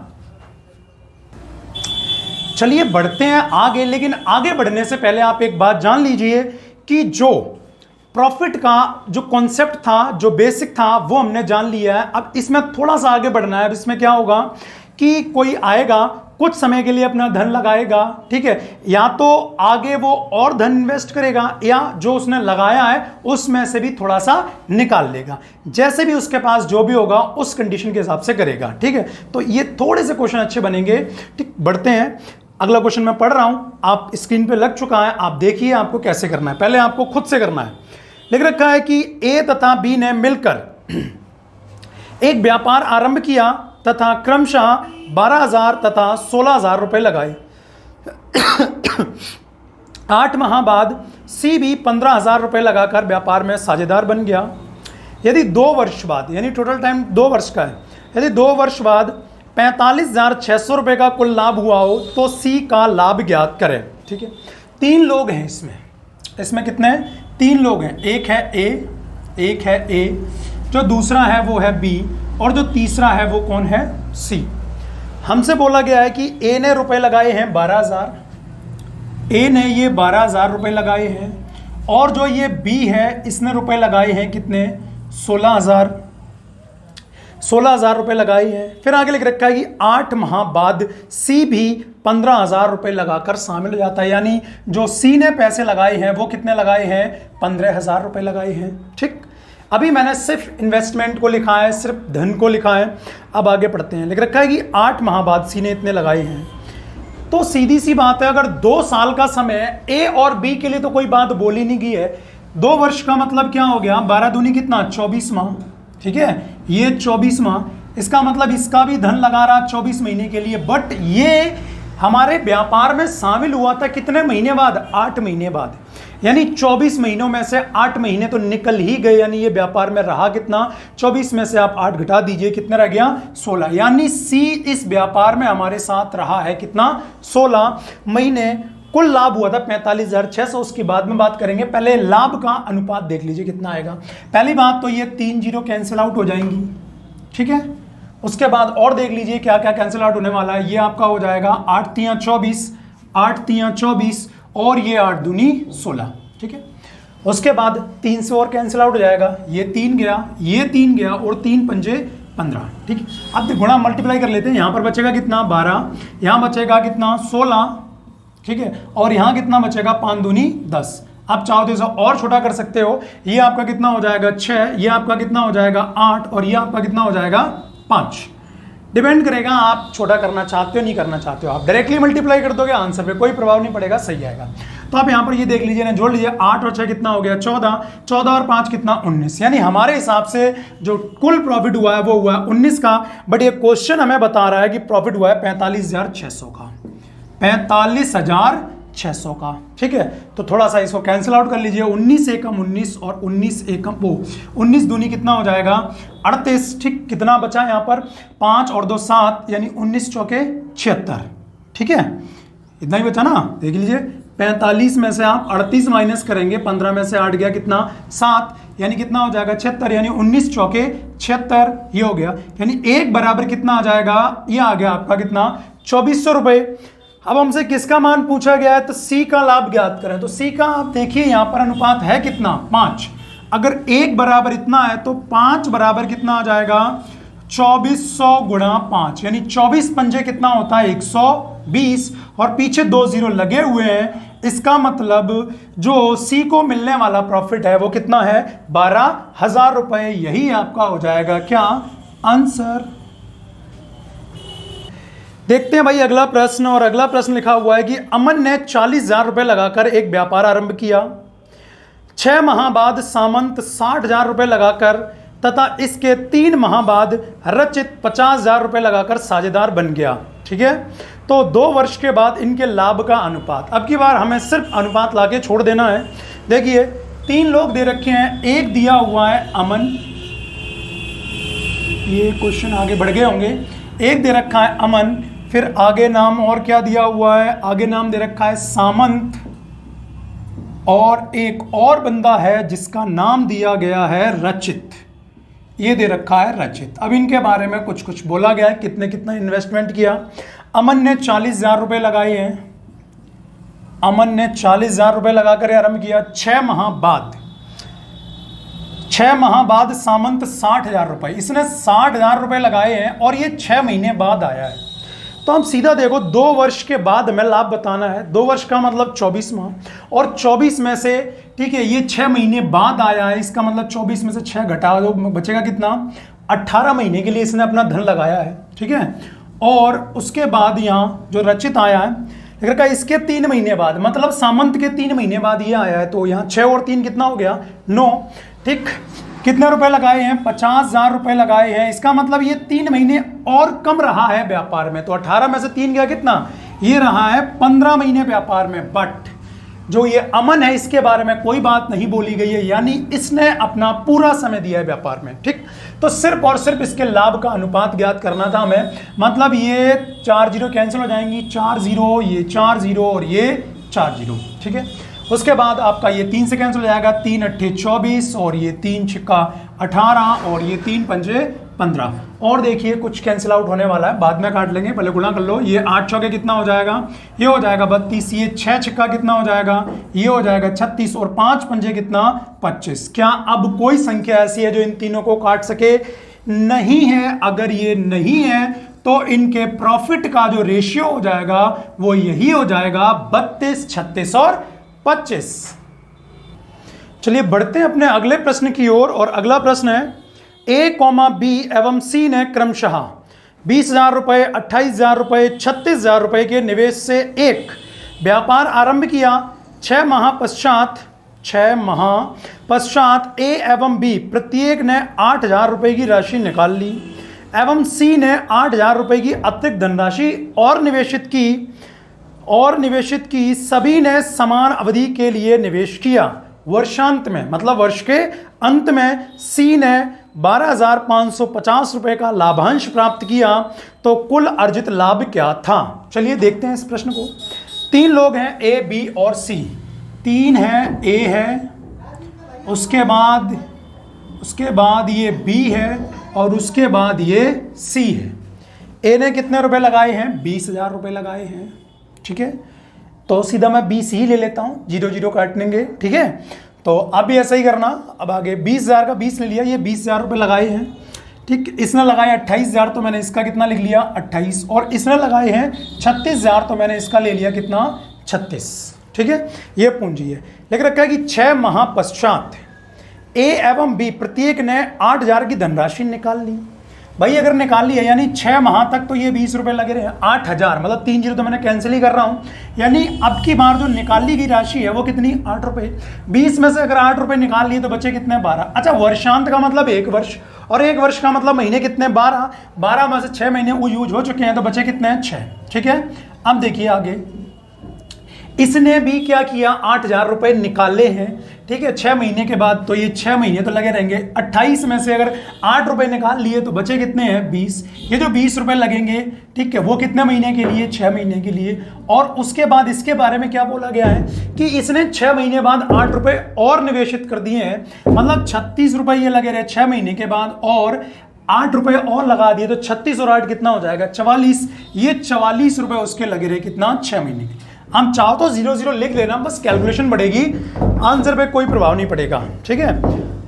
चलिए बढ़ते हैं आगे, लेकिन आगे बढ़ने से पहले आप एक बात जान लीजिए कि जो प्रॉफिट का जो कॉन्सेप्ट था, जो बेसिक था, वो हमने जान लिया है। अब इसमें थोड़ा सा आगे बढ़ना है। अब इसमें क्या होगा कि कोई आएगा, कुछ समय के लिए अपना धन लगाएगा, ठीक है, या तो आगे वो और धन इन्वेस्ट करेगा या जो उसने लगाया है उसमें से भी थोड़ा सा निकाल लेगा, जैसे भी उसके पास जो भी होगा उस कंडीशन के हिसाब से करेगा, ठीक है। तो ये थोड़े से क्वेश्चन अच्छे बनेंगे, ठीक। बढ़ते हैं, अगला क्वेश्चन मैं पढ़ रहा हूं, आप स्क्रीन पे लग चुका है, आप देखिए आपको कैसे करना है। पहले आपको खुद से करना है। लिख रखा है कि ए तथा बी ने मिलकर एक व्यापार आरंभ किया तथा क्रमशः 12,000 तथा 16,000 रुपए लगाए। 8 माह बाद सी भी 15,000 रुपए लगाकर व्यापार में साझेदार बन गया। यदि 2 वर्ष बाद, यानी टोटल टाइम 2 वर्ष का है, यदि 2 वर्ष बाद 45,600 रुपए का कुल लाभ हुआ हो तो सी का लाभ ज्ञात करें, ठीक है। 3 लोग हैं इसमें कितने, 3 लोग हैं, एक है ए, जो दूसरा है वो है बी, और जो तीसरा है वो कौन है, सी। हमसे बोला गया है कि ए ने रुपए लगाए हैं 12,000, ए ने ये 12,000 रुपए लगाए हैं, और जो ये बी है इसने रुपए लगाए हैं कितने, 16,000 रुपए लगाए हैं। फिर आगे लिख रखा है कि 8 माह बाद सी भी 15,000 रुपए लगाकर शामिल हो जाता है, यानी जो सी ने पैसे लगाए हैं वो कितने लगाए हैं, 15,000 रुपए लगाए हैं, ठीक। अभी मैंने सिर्फ इन्वेस्टमेंट को लिखा है, सिर्फ धन को लिखा है। अब आगे पढ़ते हैं। लिख रखा है कि 8 माह बाद सी ने इतने लगाए हैं। तो सीधी सी बात है, अगर 2 साल का समय है, ए और बी के लिए तो कोई बात बोली नहीं गई है। 2 वर्ष का मतलब क्या हो गया, 12 दूनी कितना, 24 माह, ठीक है, ये 24 माह, इसका मतलब इसका भी धन लगा रहा 24 महीने के लिए। बट ये हमारे व्यापार में शामिल हुआ था कितने महीने बाद, 8 महीने बाद, यानी 24 महीनों में से 8 महीने तो निकल ही गए, यानी ये व्यापार में रहा कितना, 24 में से आप 8 घटा दीजिए, कितने रह गया, 16, यानी सी इस व्यापार में हमारे साथ रहा है कितना, 16 महीने। कुल लाभ हुआ था 45,600, उसके बाद में बात करेंगे, पहले लाभ का अनुपात देख लीजिए कितना आएगा। पहली बात तो ये 3 जीरो कैंसिल आउट हो जाएंगी, ठीक है। उसके बाद और देख लीजिए क्या क्या कैंसिल आउट होने वाला है। ये आपका हो जाएगा 8 तियां 24, 8 तियां 24 और ये 8 दूनी 16, ठीक है। उसके बाद 3 से और कैंसिल आउट हो जाएगा, ये 3 गया, ये 3 गया और 3 पंजे 15, ठीक है। अब गुणा मल्टीप्लाई कर लेते हैं, यहां पर बचेगा कितना, 12, यहां बचेगा कितना, 16, ठीक है, और यहां कितना बचेगा, 5 दूनी 10। आप चाहो तो इसे और छोटा कर सकते हो, ये आपका कितना हो जाएगा 6, ये आपका कितना हो जाएगा 8 और ये आपका कितना हो जाएगा 5। डिपेंड करेगा आप छोटा करना चाहते हो नहीं करना चाहते हो। आप डायरेक्टली मल्टीप्लाई कर दोगे, आंसर पे कोई प्रभाव नहीं पड़ेगा, सही आएगा। तो आप यहां पर ये देख लीजिए ना, जोड़ लीजिए, 8 और 6 कितना हो गया, 14, 14 और 5 कितना, 19, यानी हमारे हिसाब से जो कुल प्रॉफिट हुआ है वो हुआ है 19 का। बट ये क्वेश्चन हमें बता रहा है कि प्रॉफिट हुआ है 45,600 का, 45,600 का, ठीक है। तो थोड़ा सा इसको कैंसिल आउट कर लीजिए, 19 एकम 19 और 19 एकम वो 19 दूनी कितना हो जाएगा, 38, ठीक। कितना बचा यहाँ पर, 5 और 2 7, यानी 19 चौके 76, ठीक है, इतना ही बचा ना, देख लीजिए। 45 में से आप 38 माइनस करेंगे, 15 में से 8 गया कितना, 7, यानी कितना हो जाएगा 76, यानी 19 चौके 76, ये हो गया, यानी एक बराबर कितना आ जाएगा, ये आ गया आपका कितना, 2400 रुपए। अब हमसे किसका मान पूछा गया है, तो सी का लाभ ज्ञात करें। तो सी का आप देखिए यहां पर अनुपात है कितना, 5। अगर 1 बराबर इतना है तो 5 बराबर कितना आ जाएगा, 2400 गुणा 5, यानी 24 पंजे कितना होता है, 120, और पीछे 2 जीरो लगे हुए हैं। इसका मतलब जो सी को मिलने वाला प्रॉफिट है वो कितना है, 12,000 रुपए। यही आपका हो जाएगा क्या, आंसर। देखते हैं भाई अगला प्रश्न, और अगला प्रश्न लिखा हुआ है कि अमन ने 40,000 रुपए लगाकर एक व्यापार आरंभ किया। 6 माह बाद सामंत 60,000 रुपए लगाकर तथा इसके 3 माह बाद रचित 50,000 रुपए लगाकर साझेदार बन गया, ठीक है। तो 2 वर्ष के बाद इनके लाभ का अनुपात, अब की बार हमें सिर्फ अनुपात लाके छोड़ देना है। देखिए 3 लोग दे रखे हैं, एक दिया हुआ है अमन, ये क्वेश्चन आगे बढ़ गए होंगे, एक दे रखा है अमन, फिर आगे नाम और क्या दिया हुआ है, आगे नाम दे रखा है सामंत, और एक और बंदा है जिसका नाम दिया गया है रचित, ये दे रखा है रचित। अब इनके बारे में कुछ कुछ बोला गया है, कितने कितना इन्वेस्टमेंट किया। अमन ने 40,000 रुपए लगाए हैं, अमन ने 40,000 रुपए लगाकर आरंभ किया। 6 माह बाद, 6 माह बाद सामंत 60,000 रुपए, इसने 60,000 रुपए लगाए हैं और ये 6 महीने बाद आया है। तो हम सीधा देखो 2 वर्ष के बाद हमें लाभ बताना है। 2 वर्ष का मतलब 24 माह, और 24 में से, ठीक है, ये 6 महीने बाद आया है, इसका मतलब 24 में से 6 घटा दो, बचेगा कितना, 18 महीने के लिए इसने अपना धन लगाया है, ठीक है। और उसके बाद यहाँ जो रचित आया है, लेकर इसके 3 महीने बाद, मतलब सामंत के 3 महीने बाद ये आया है, तो यहाँ 6 और 3 कितना हो गया, 9, ठीक। कितने रुपए लगाए हैं, 50,000 रुपए लगाए हैं, इसका मतलब ये 3 महीने और कम रहा है व्यापार में, तो 18 में से 3 गया कितना, ये रहा है 15 महीने व्यापार में। बट जो ये अमन है इसके बारे में कोई बात नहीं बोली गई है, यानी इसने अपना पूरा समय दिया है व्यापार में, ठीक। तो सिर्फ और सिर्फ इसके लाभ का अनुपात ज्ञात करना था हमें, मतलब ये 4 जीरो कैंसिल हो जाएंगी, 4 जीरो, ये 4 जीरो और ये 4 जीरो, ठीक है। उसके बाद आपका ये 3 से कैंसिल हो जाएगा, 3 अट्ठे 24 और ये 3 छिक्का 18 और ये 3 पंजे 15। और देखिए कुछ कैंसिल आउट होने वाला है, बाद में काट लेंगे, पहले गुणा कर लो। ये 8 चौके कितना हो जाएगा, ये हो जाएगा 32, ये 6 छिक्का कितना हो जाएगा, ये हो जाएगा 36 और 5 पंजे कितना 25। क्या अब कोई संख्या ऐसी है जो इन तीनों को काट सके, नहीं है। अगर ये नहीं है तो इनके प्रॉफिट का जो रेशियो हो जाएगा वो यही हो जाएगा 32, 36 और 25। चलिए बढ़ते हैं अपने अगले प्रश्न की ओर, और अगला प्रश्न है, ए, बी एवं सी ने क्रमशः 20,000 रुपये, 28,000 रुपये, 36,000 रुपये के निवेश से एक व्यापार आरंभ किया। 6 माह पश्चात ए एवं बी प्रत्येक ने 8,000 रुपये की राशि निकाल ली एवं सी ने 8,000 रुपये की अतिरिक्त धनराशि और निवेशित की। सभी ने समान अवधि के लिए निवेश किया। वर्षांत में मतलब वर्ष के अंत में सी ने 12,550 रुपये का लाभांश प्राप्त किया। तो कुल अर्जित लाभ क्या था? चलिए देखते हैं इस प्रश्न को। 3 लोग हैं, ए, बी और सी। 3 है, ए है, उसके बाद ये बी है और उसके बाद ये सी है। ए ने कितने रुपए लगाए हैं? 20,000 रुपये लगाए हैं। ठीक है, तो सीधा मैं बी सी ले लेता हूँ, 0 काट लेंगे। ठीक है, तो अब भी ऐसा ही करना। अब आगे 20,000 का 20 ले लिया, ये 20,000 रुपये लगाए हैं। ठीक, इसने लगाए 28,000, तो मैंने इसका कितना लिख लिया? 28। और इसने लगाए हैं 36,000, तो मैंने इसका ले लिया कितना? 36। ठीक है, ये पूंजी है। लेकिन रखा है कि 6 माह पश्चात ए एवं बी प्रत्येक ने 8,000 की धनराशि निकाल ली। भाई अगर निकाल ली है यानी 6 माह तक तो ये 20 रुपये लगे रहे हैं। 8,000 मतलब 3 जीरो तो मैंने कैंसिल ही कर रहा हूँ। यानी अब की बार जो निकाली गई राशि है वो कितनी? 8 रुपये। 20 में से अगर 8 रुपये निकाल लिए तो बचे कितने? 12। अच्छा, वर्षांत का मतलब 1 वर्ष और 1 वर्ष का मतलब महीने कितने? 12। 12 में से 6 महीने वो यूज हो चुके हैं, तो बचे कितने हैं? 6। ठीक है, अब देखिए आगे। इसने भी क्या किया? 8,000 रुपये निकाले हैं। ठीक है, 6 महीने के बाद, तो ये 6 महीने तो लगे रहेंगे। 28 में से अगर 8 रुपये निकाल लिए तो बचे कितने हैं? 20। ये जो 20 रुपये लगेंगे, ठीक है, वो कितने महीने के लिए? 6 महीने के लिए। और उसके बाद इसके बारे में क्या बोला गया है कि इसने 6 महीने बाद 8 रुपये और निवेशित कर दिए हैं। मतलब 36 रुपये ये लगे रहे 6 महीने के बाद, और 8 रुपये और लगा दिए, तो 36 और 8 कितना हो जाएगा? 44। ये 44 रुपये उसके लगे रहे कितना? 6 महीने के। हम चाहो तो 0 लिख लेना, बस कैलकुलेशन बढ़ेगी, आंसर पे कोई प्रभाव नहीं पड़ेगा। ठीक है,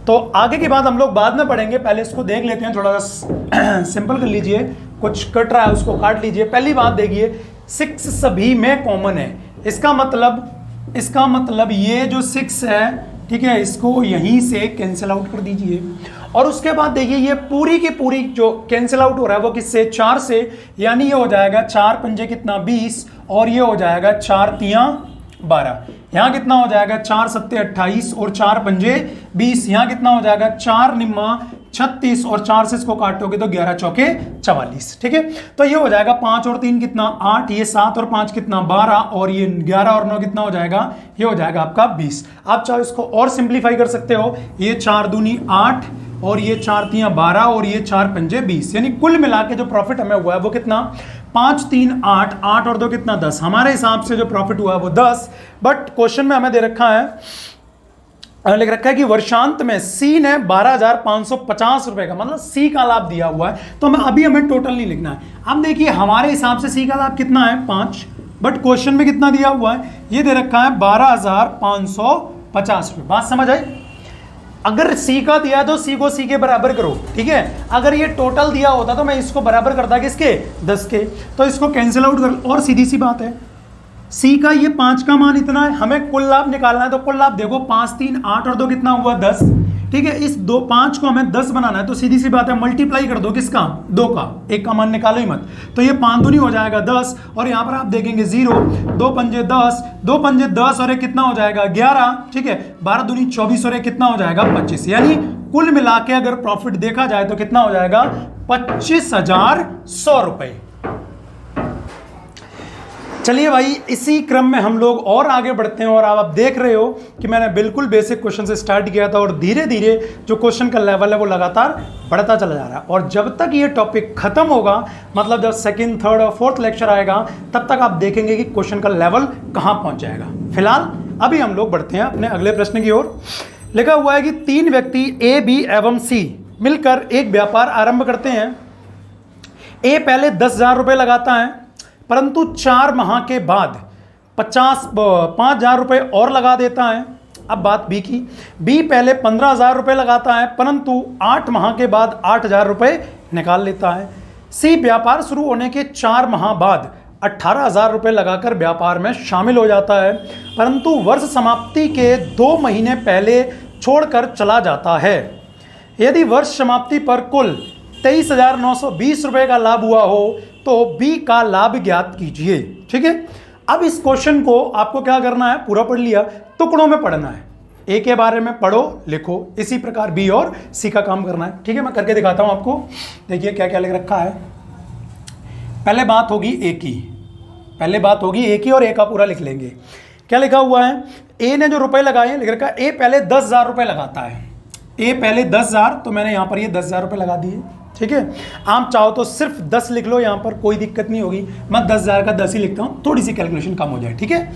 तो आगे की बात हम लोग बाद में पढ़ेंगे, पहले इसको देख लेते हैं। थोड़ा सा सिंपल कर लीजिए, कुछ कट रहा है उसको काट लीजिए। पहली बात देखिए, 6 सभी में कॉमन है। इसका मतलब ये जो 6 है, ठीक है, इसको यहीं से कैंसिल आउट कर दीजिए। और उसके बाद देखिए ये पूरी की पूरी जो कैंसिल आउट हो रहा है वो किससे? 4 से। यानी ये हो जाएगा 4 पंजे कितना? 20, और ये हो जाएगा 4 तियां 12। यहाँ कितना हो जाएगा? 4 सत्ते 28 और 4 पंजे 20। यहाँ कितना हो जाएगा? 4 निम्मा 36 और 4 से इसको काटोगे तो 11 चौके 44। ठीक है, तो ये हो जाएगा 5 और 3 कितना? 8। ये 7 और 5 कितना? 12। और ये 11 और 9 कितना हो जाएगा? ये हो जाएगा आपका 20। आप चाहो इसको और सिंप्लीफाई कर सकते हो। ये 4 दूनी 8 और ये 4 तियां 12 और ये 4 पंजे 20। यानी कुल मिला के जो प्रॉफिट हमें हुआ है वो कितना? 5 3 8, 8 और 2 कितना? 10। हमारे हिसाब से जो प्रॉफिट हुआ है वो 10। बट क्वेश्चन में हमें दे रखा है, लिख रखा है कि वर्षांत में सी ने 12,550 रुपए का, मतलब सी का लाभ दिया हुआ है। तो हमें टोटल नहीं लिखना है। अब देखिए हमारे हिसाब से सी का लाभ कितना है? 5। बट क्वेश्चन में कितना दिया हुआ है? ये दे रखा है 12,550 रुपए। बात समझ आई? अगर सी का दिया तो सी को सी के बराबर करो। ठीक है, अगर ये टोटल दिया होता तो मैं इसको बराबर करता किसके? 10 के। तो इसको कैंसिल आउट कर, और सीधी सी बात है, सी का ये 5 का मान इतना है, हमें कुल लाभ निकालना है। तो कुल लाभ देखो 5 3 8 और 2 कितना हुआ? 10। ठीक है, इस 5 को हमें 10 बनाना है, तो सीधी सी बात है मल्टीप्लाई कर दो किसका? 2 का। एक का मान निकालो ही मत। तो ये 5 दूनी हो जाएगा 10, और यहाँ पर आप देखेंगे 0, 2 पंजे 10, 2 पंजे 10 और एक कितना हो जाएगा? 11। ठीक है, 12 दूनी 24 और एक कितना हो जाएगा? 25। यानी कुल मिला के अगर प्रॉफिट देखा जाए तो कितना हो जाएगा? 25,100 रुपए। चलिए भाई, इसी क्रम में हम लोग और आगे बढ़ते हैं। और आप देख रहे हो कि मैंने बिल्कुल बेसिक क्वेश्चन से स्टार्ट किया था, और धीरे धीरे जो क्वेश्चन का लेवल है वो लगातार बढ़ता चला जा रहा है। और जब तक ये टॉपिक खत्म होगा, मतलब जब सेकंड, थर्ड और फोर्थ लेक्चर आएगा, तब तक आप देखेंगे कि क्वेश्चन का लेवल कहाँ पहुँच जाएगा। फिलहाल अभी हम लोग बढ़ते हैं अपने अगले प्रश्न की ओर। लिखा हुआ है कि 3 व्यक्ति ए, बी एवं सी मिलकर एक व्यापार आरंभ करते हैं। ए पहले 10,000 रुपये लगाता है, परंतु 4 माह के बाद 5,000 रुपये और लगा देता है। अब बात बी की। बी पहले 15,000 रुपये लगाता है, परंतु 8 माह के बाद 8,000 रुपये निकाल लेता है। सी व्यापार शुरू होने के 4 माह बाद 18,000 रुपये लगाकर व्यापार में शामिल हो जाता है, परंतु वर्ष समाप्ति के 2 महीने पहले छोड़कर चला जाता है। यदि वर्ष समाप्ति पर कुल 23,920 रुपए का लाभ हुआ हो तो बी का लाभ ज्ञात कीजिए। ठीक है, अब इस क्वेश्चन को आपको क्या करना है, पूरा पढ़ लिया, टुकड़ों में पढ़ना है। ए के बारे में पढ़ो लिखो, इसी प्रकार बी और सी का काम करना है। ठीक है, मैं करके दिखाता हूं आपको। देखिए क्या क्या लिख रखा है। पहले बात होगी ए की, पहले बात होगी ए की और ए का पूरा लिख लेंगे। क्या लिखा हुआ है, ए ने जो रुपए लगाए हैं लिख रखा है, ए पहले 10,000 रुपए लगाता है। ए पहले 10,000, तो मैंने यहां पर ये 10,000 रुपए लगा दिए। ठीक है, आप चाहो तो सिर्फ 10 लिख लो, यहां पर कोई दिक्कत नहीं होगी। मैं 10,000 का 10 ही लिखता हूं, थोड़ी सी कैलकुलेशन कम हो जाए। ठीक है,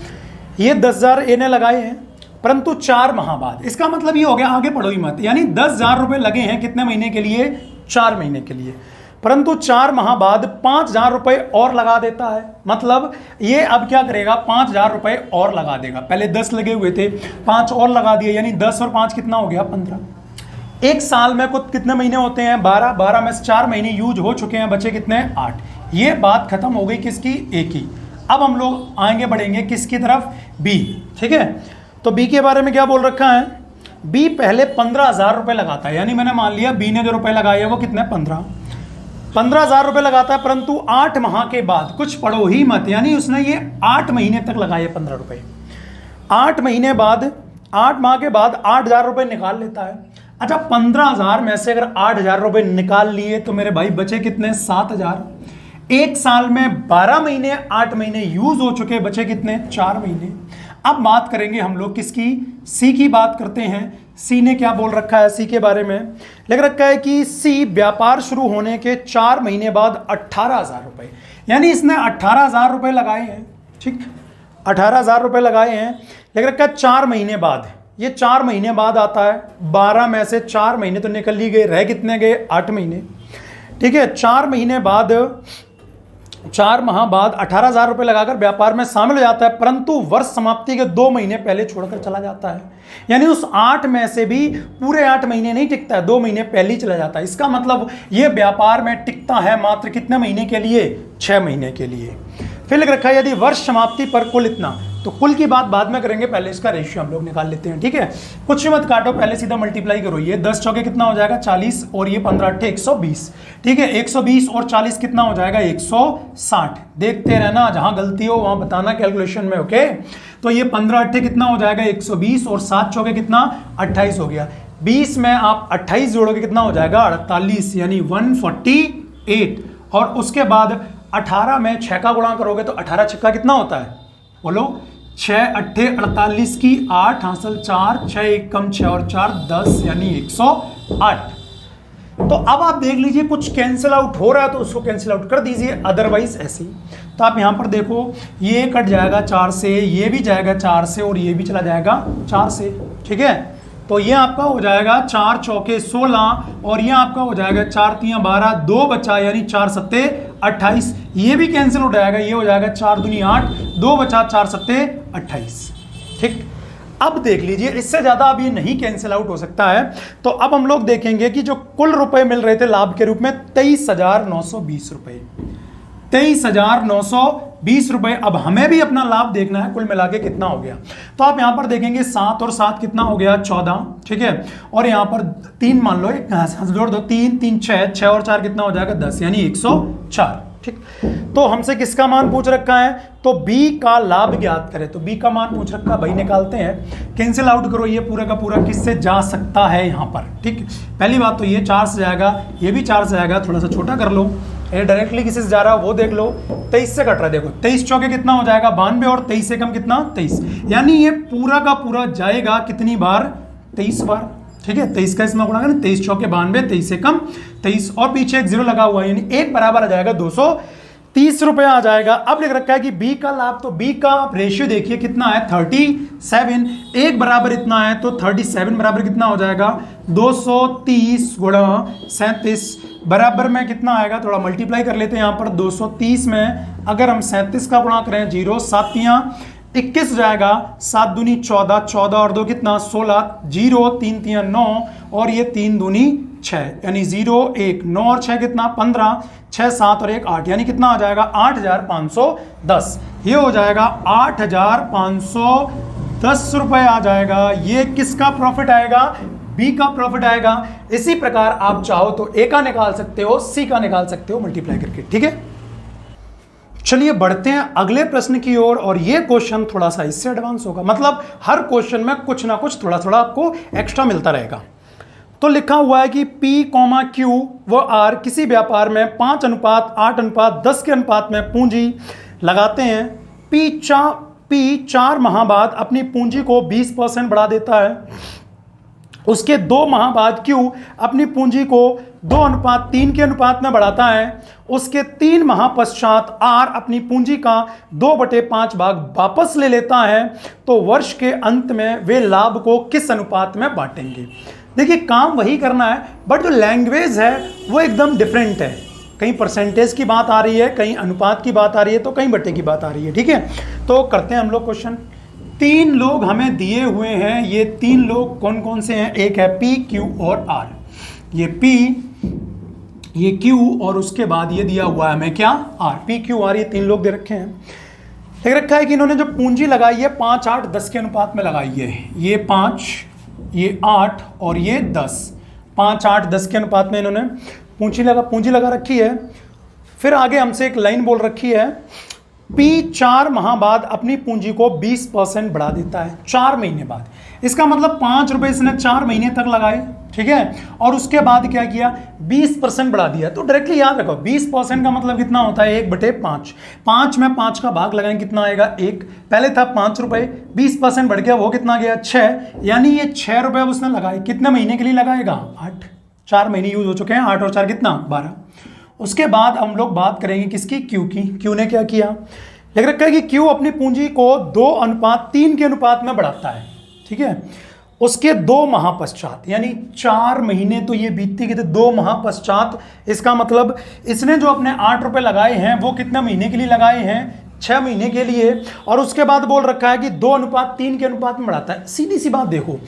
ये 10,000 ए ने लगाए हैं, परंतु 4 माह बाद, इसका मतलब ये हो गया, आगे पढ़ो ही मत, यानी 10,000 रुपए लगे हैं कितने महीने के लिए, 4 महीने के लिए, परंतु 4 माह बाद 5,000 रुपए और लगा देता है। मतलब ये अब क्या करेगा, 5,000 रुपए और लगा देगा। पहले 10 लगे हुए थे, 5 और लगा दिए, यानी 10 और 5 कितना हो गया, 15। एक साल में कुछ कितने महीने होते हैं, 12, 12 में से 4 महीने यूज हो चुके हैं, बचे कितने, 8। ये बात खत्म हो गई किसकी, ए की। अब हम लोग आगे बढ़ेंगे किसकी तरफ, बी। ठीक है, तो बी के बारे में क्या बोल रखा है, बी पहले 15,000 रुपए लगाता है, यानी मैंने मान लिया बी ने जो रुपए लगाए हैं वो कितने, 15,000 रुपए लगाता है, परंतु 8 माह के बाद, कुछ पढ़ो ही मत, यानी उसने ये 8 महीने तक लगाए 15 रुपए। 8 महीने बाद, 8 माह के बाद 8,000 रुपए निकाल लेता है। अच्छा, 15,000 में से अगर 8,000 रुपए निकाल लिए तो मेरे भाई बचे कितने, 7,000। एक साल में 12 महीने, 8 महीने यूज हो चुके, बचे कितने, 4 महीने। अब बात करेंगे हम लोग किसकी, सी की बात करते हैं। सी ने क्या बोल रखा है, सी के बारे में लिख रखा है कि सी व्यापार शुरू होने के 4 महीने बाद 18,000 रुपए, यानी इसने 18,000 रुपए लगाए हैं। ठीक, 18,000 रुपए लगाए हैं, लिख रखा है 4 महीने बाद। ये 4 महीने बाद आता है, 12 में से 4 महीने तो निकल ही गए, रह कितने गए, 8 महीने। ठीक है, 4 महीने बाद, 4 माह बाद 18,000 रुपए लगाकर व्यापार में शामिल हो जाता है, परंतु वर्ष समाप्ति के 2 महीने पहले छोड़कर चला जाता है। यानी उस 8 में से भी पूरे 8 महीने नहीं टिकता है, 2 महीने पहले ही चला जाता है। इसका मतलब ये व्यापार में टिकता है मात्र कितने महीने के लिए, 6 महीने के लिए। फिर लिख रखा है यदि वर्ष समाप्ति पर कुल इतना, तो कुल की बात बाद में करेंगे, पहले इसका रेशियो हम लोग निकाल लेते हैं। ठीक है, कुछ भी मत काटो, पहले सीधा मल्टीप्लाई करो। ये 10 चौके कितना हो जाएगा, 40, और ये 15 अट्ठे 120। ठीक है, 120 और 40 कितना हो जाएगा, 160। देखते रहना, जहां गलती हो वहां बताना कैलकुलेशन में। ओके, तो ये 15 अट्ठे कितना हो जाएगा, 120, और 7 चौके कितना, 28 हो गया। 20 में आप 28 जोड़ोगे कितना हो जाएगा, 48, यानी 148। और उसके बाद 18 में 6 का गुणा करोगे तो 18 छक्का कितना होता है, बोलो, 6 अट्ठे 48 की 8 हासिल 4, 6 एक कम 6 और 4 10, यानी 108। तो अब आप देख लीजिए कुछ कैंसिल आउट हो रहा है तो उसको कैंसिल आउट कर दीजिए, अदरवाइज ऐसे ही। तो आप यहां पर देखो, ये कट जाएगा 4 से, ये भी जाएगा 4 से, और ये भी चला जाएगा 4 से। ठीक है, तो ये आपका हो जाएगा 4 चौके 16, और ये आपका हो जाएगा 4 तियां 12, 2 बचा, यानी 4 सत्ते 28। ये भी कैंसिल हो जाएगा, ये हो जाएगा 4 दूनी 8, 2 बचा, 4 सत्ते 28। ठीक, अब देख लीजिए, इससे ज्यादा अब ये नहीं कैंसिल आउट हो सकता है। तो अब हम लोग देखेंगे कि जो कुल रुपए मिल रहे थे लाभ के रूप में, 23,920 रुपए, 23,920 रुपए। अब हमें भी अपना लाभ देखना है, कुल मिला के कितना हो गया। तो आप यहां पर देखेंगे 7 और 7 कितना हो गया, 14। ठीक है, और यहां पर 3 मान लो, एक जोड़ दो, 3 3 6, 6 और 4 कितना हो जाएगा, 10, यानी 104। ठीक, तो हमसे किसका मान पूछ रखा है, तो बी का लाभ ज्ञात करें। तो बी का मान पूछ रखा, भाई निकालते हैं, कैंसिल आउट करो, ये पूरा का पूरा किससे जा सकता है यहां पर। ठीक, पहली बात तो ये 4 से जाएगा, ये भी 4 से जाएगा, थोड़ा सा छोटा कर लो, ये डायरेक्टली किसी से जा रहा है वो देख लो, 23 से कट रहा है। देखो 23 चौके कितना हो जाएगा, 92, और 23 से कम कितना, 23, यानी ये पूरा का पूरा जाएगा कितनी बार, 23 बार। ठीक है, 23 का इसमें गुणा करें, 23 चौके 92, 23 से कम 23, और पीछे एक 0 लगा हुआ है, यानी 1 बराबर आ जाएगा 230 रुपए आ जाएगा। अब लिख रखा है कि बी का लाभ, तो बी का रेशियो देखिए कितना है, 37, 1 बराबर इतना है, तो 37 बराबर कितना हो जाएगा, 230 गुणा 37 बराबर में कितना आएगा, थोड़ा मल्टीप्लाई कर लेते हैं यहाँ पर। 230 में अगर हम 37 का गुणा करें, 0 7 तियां 21 जाएगा, 7 दूनी 14, 14 और 2 कितना, 16, 0 3 तियां 9, और ये 3 दूनी 6, यानी 0 1 9 और 6 कितना, 15, 6 7 और 1 8, यानी कितना आ जाएगा, 8,510। ये हो जाएगा 8,510 रुपए आ जाएगा। ये किसका प्रॉफिट आएगा, बी का प्रॉफिट आएगा। इसी प्रकार आप चाहो तो ए का निकाल सकते हो, सी का निकाल सकते हो मल्टीप्लाई करके। ठीक है, चलिए बढ़ते हैं अगले प्रश्न की ओर। और ये क्वेश्चन थोड़ा सा इससे एडवांस होगा, मतलब हर क्वेश्चन में कुछ ना कुछ थोड़ा थोड़ा आपको एक्स्ट्रा मिलता रहेगा। तो लिखा हुआ है कि P, Q व R किसी व्यापार में 5:8:10 के अनुपात में पूंजी लगाते हैं। P 4 माह बाद अपनी पूंजी को 20% बढ़ा देता है। उसके 2 माह बाद Q अपनी पूंजी को 2:3 के अनुपात में बढ़ाता है। उसके 3 माह पश्चात R अपनी पूंजी का 2/5 भाग वापस ले लेता है। तो वर्ष के अंत में वे लाभ को किस अनुपात में बांटेंगे? देखिए, काम वही करना है, बट जो लैंग्वेज है वो एकदम डिफरेंट है। कहीं परसेंटेज की बात आ रही है, कहीं अनुपात की बात आ रही है, तो कहीं बटे की बात आ रही है। ठीक है, तो करते हैं हम लोग क्वेश्चन। 3 लोग हमें दिए हुए हैं। ये 3 लोग कौन कौन से हैं? एक है P, Q और R। ये P, ये Q और उसके बाद ये दिया हुआ है हमें क्या? R। P, Q, R, ये 3 लोग दे रखे हैं। देख रखा है कि इन्होंने जो पूंजी लगाई है 5:8:10 के अनुपात में लगाई है। ये 5, ये 8 और ये 10, 5:8:10 के अनुपात में इन्होंने पूंजी लगा रखी है। फिर आगे हमसे एक लाइन बोल रखी है, P 4 माह बाद अपनी पूंजी को 20% बढ़ा देता है, 4 महीने बाद। इसका मतलब 5 रुपए इसने 4 महीने तक लगाए। ठीक है, और उसके बाद क्या किया? 20% बढ़ा दिया। तो डायरेक्टली याद रखो 20% का मतलब कितना होता है? 1/5। 5 में 5 का भाग लगाएं, कितना आएगा? 1। पहले था 5 रुपए, 20% बढ़ गया, वो कितना गया? 6। यानी ये 6 रुपए अब उसने लगाए। कितने महीने के लिए लगाएगा? 8। 4 महीने यूज हो चुके हैं, 8 और 4 कितना? 12। उसके बाद हम लोग बात करेंगे किसकी? Q की। Q ने क्या किया? लिख रखा है कि Q अपनी पूंजी को 2:3 के अनुपात में बढ़ाता है। ठीक है, उसके 2 माह पश्चात, यानी 4 महीने तो ये बीतते गए थे, 2 माह पश्चात, इसका मतलब इसने जो अपने 8 रुपए लगाए हैं वो कितने महीने के लिए लगाए हैं? 6 महीने के लिए। और उसके बाद बोल रखा है कि 2:3 के अनुपात में बढ़ाता है। सीधी सी बात देखो,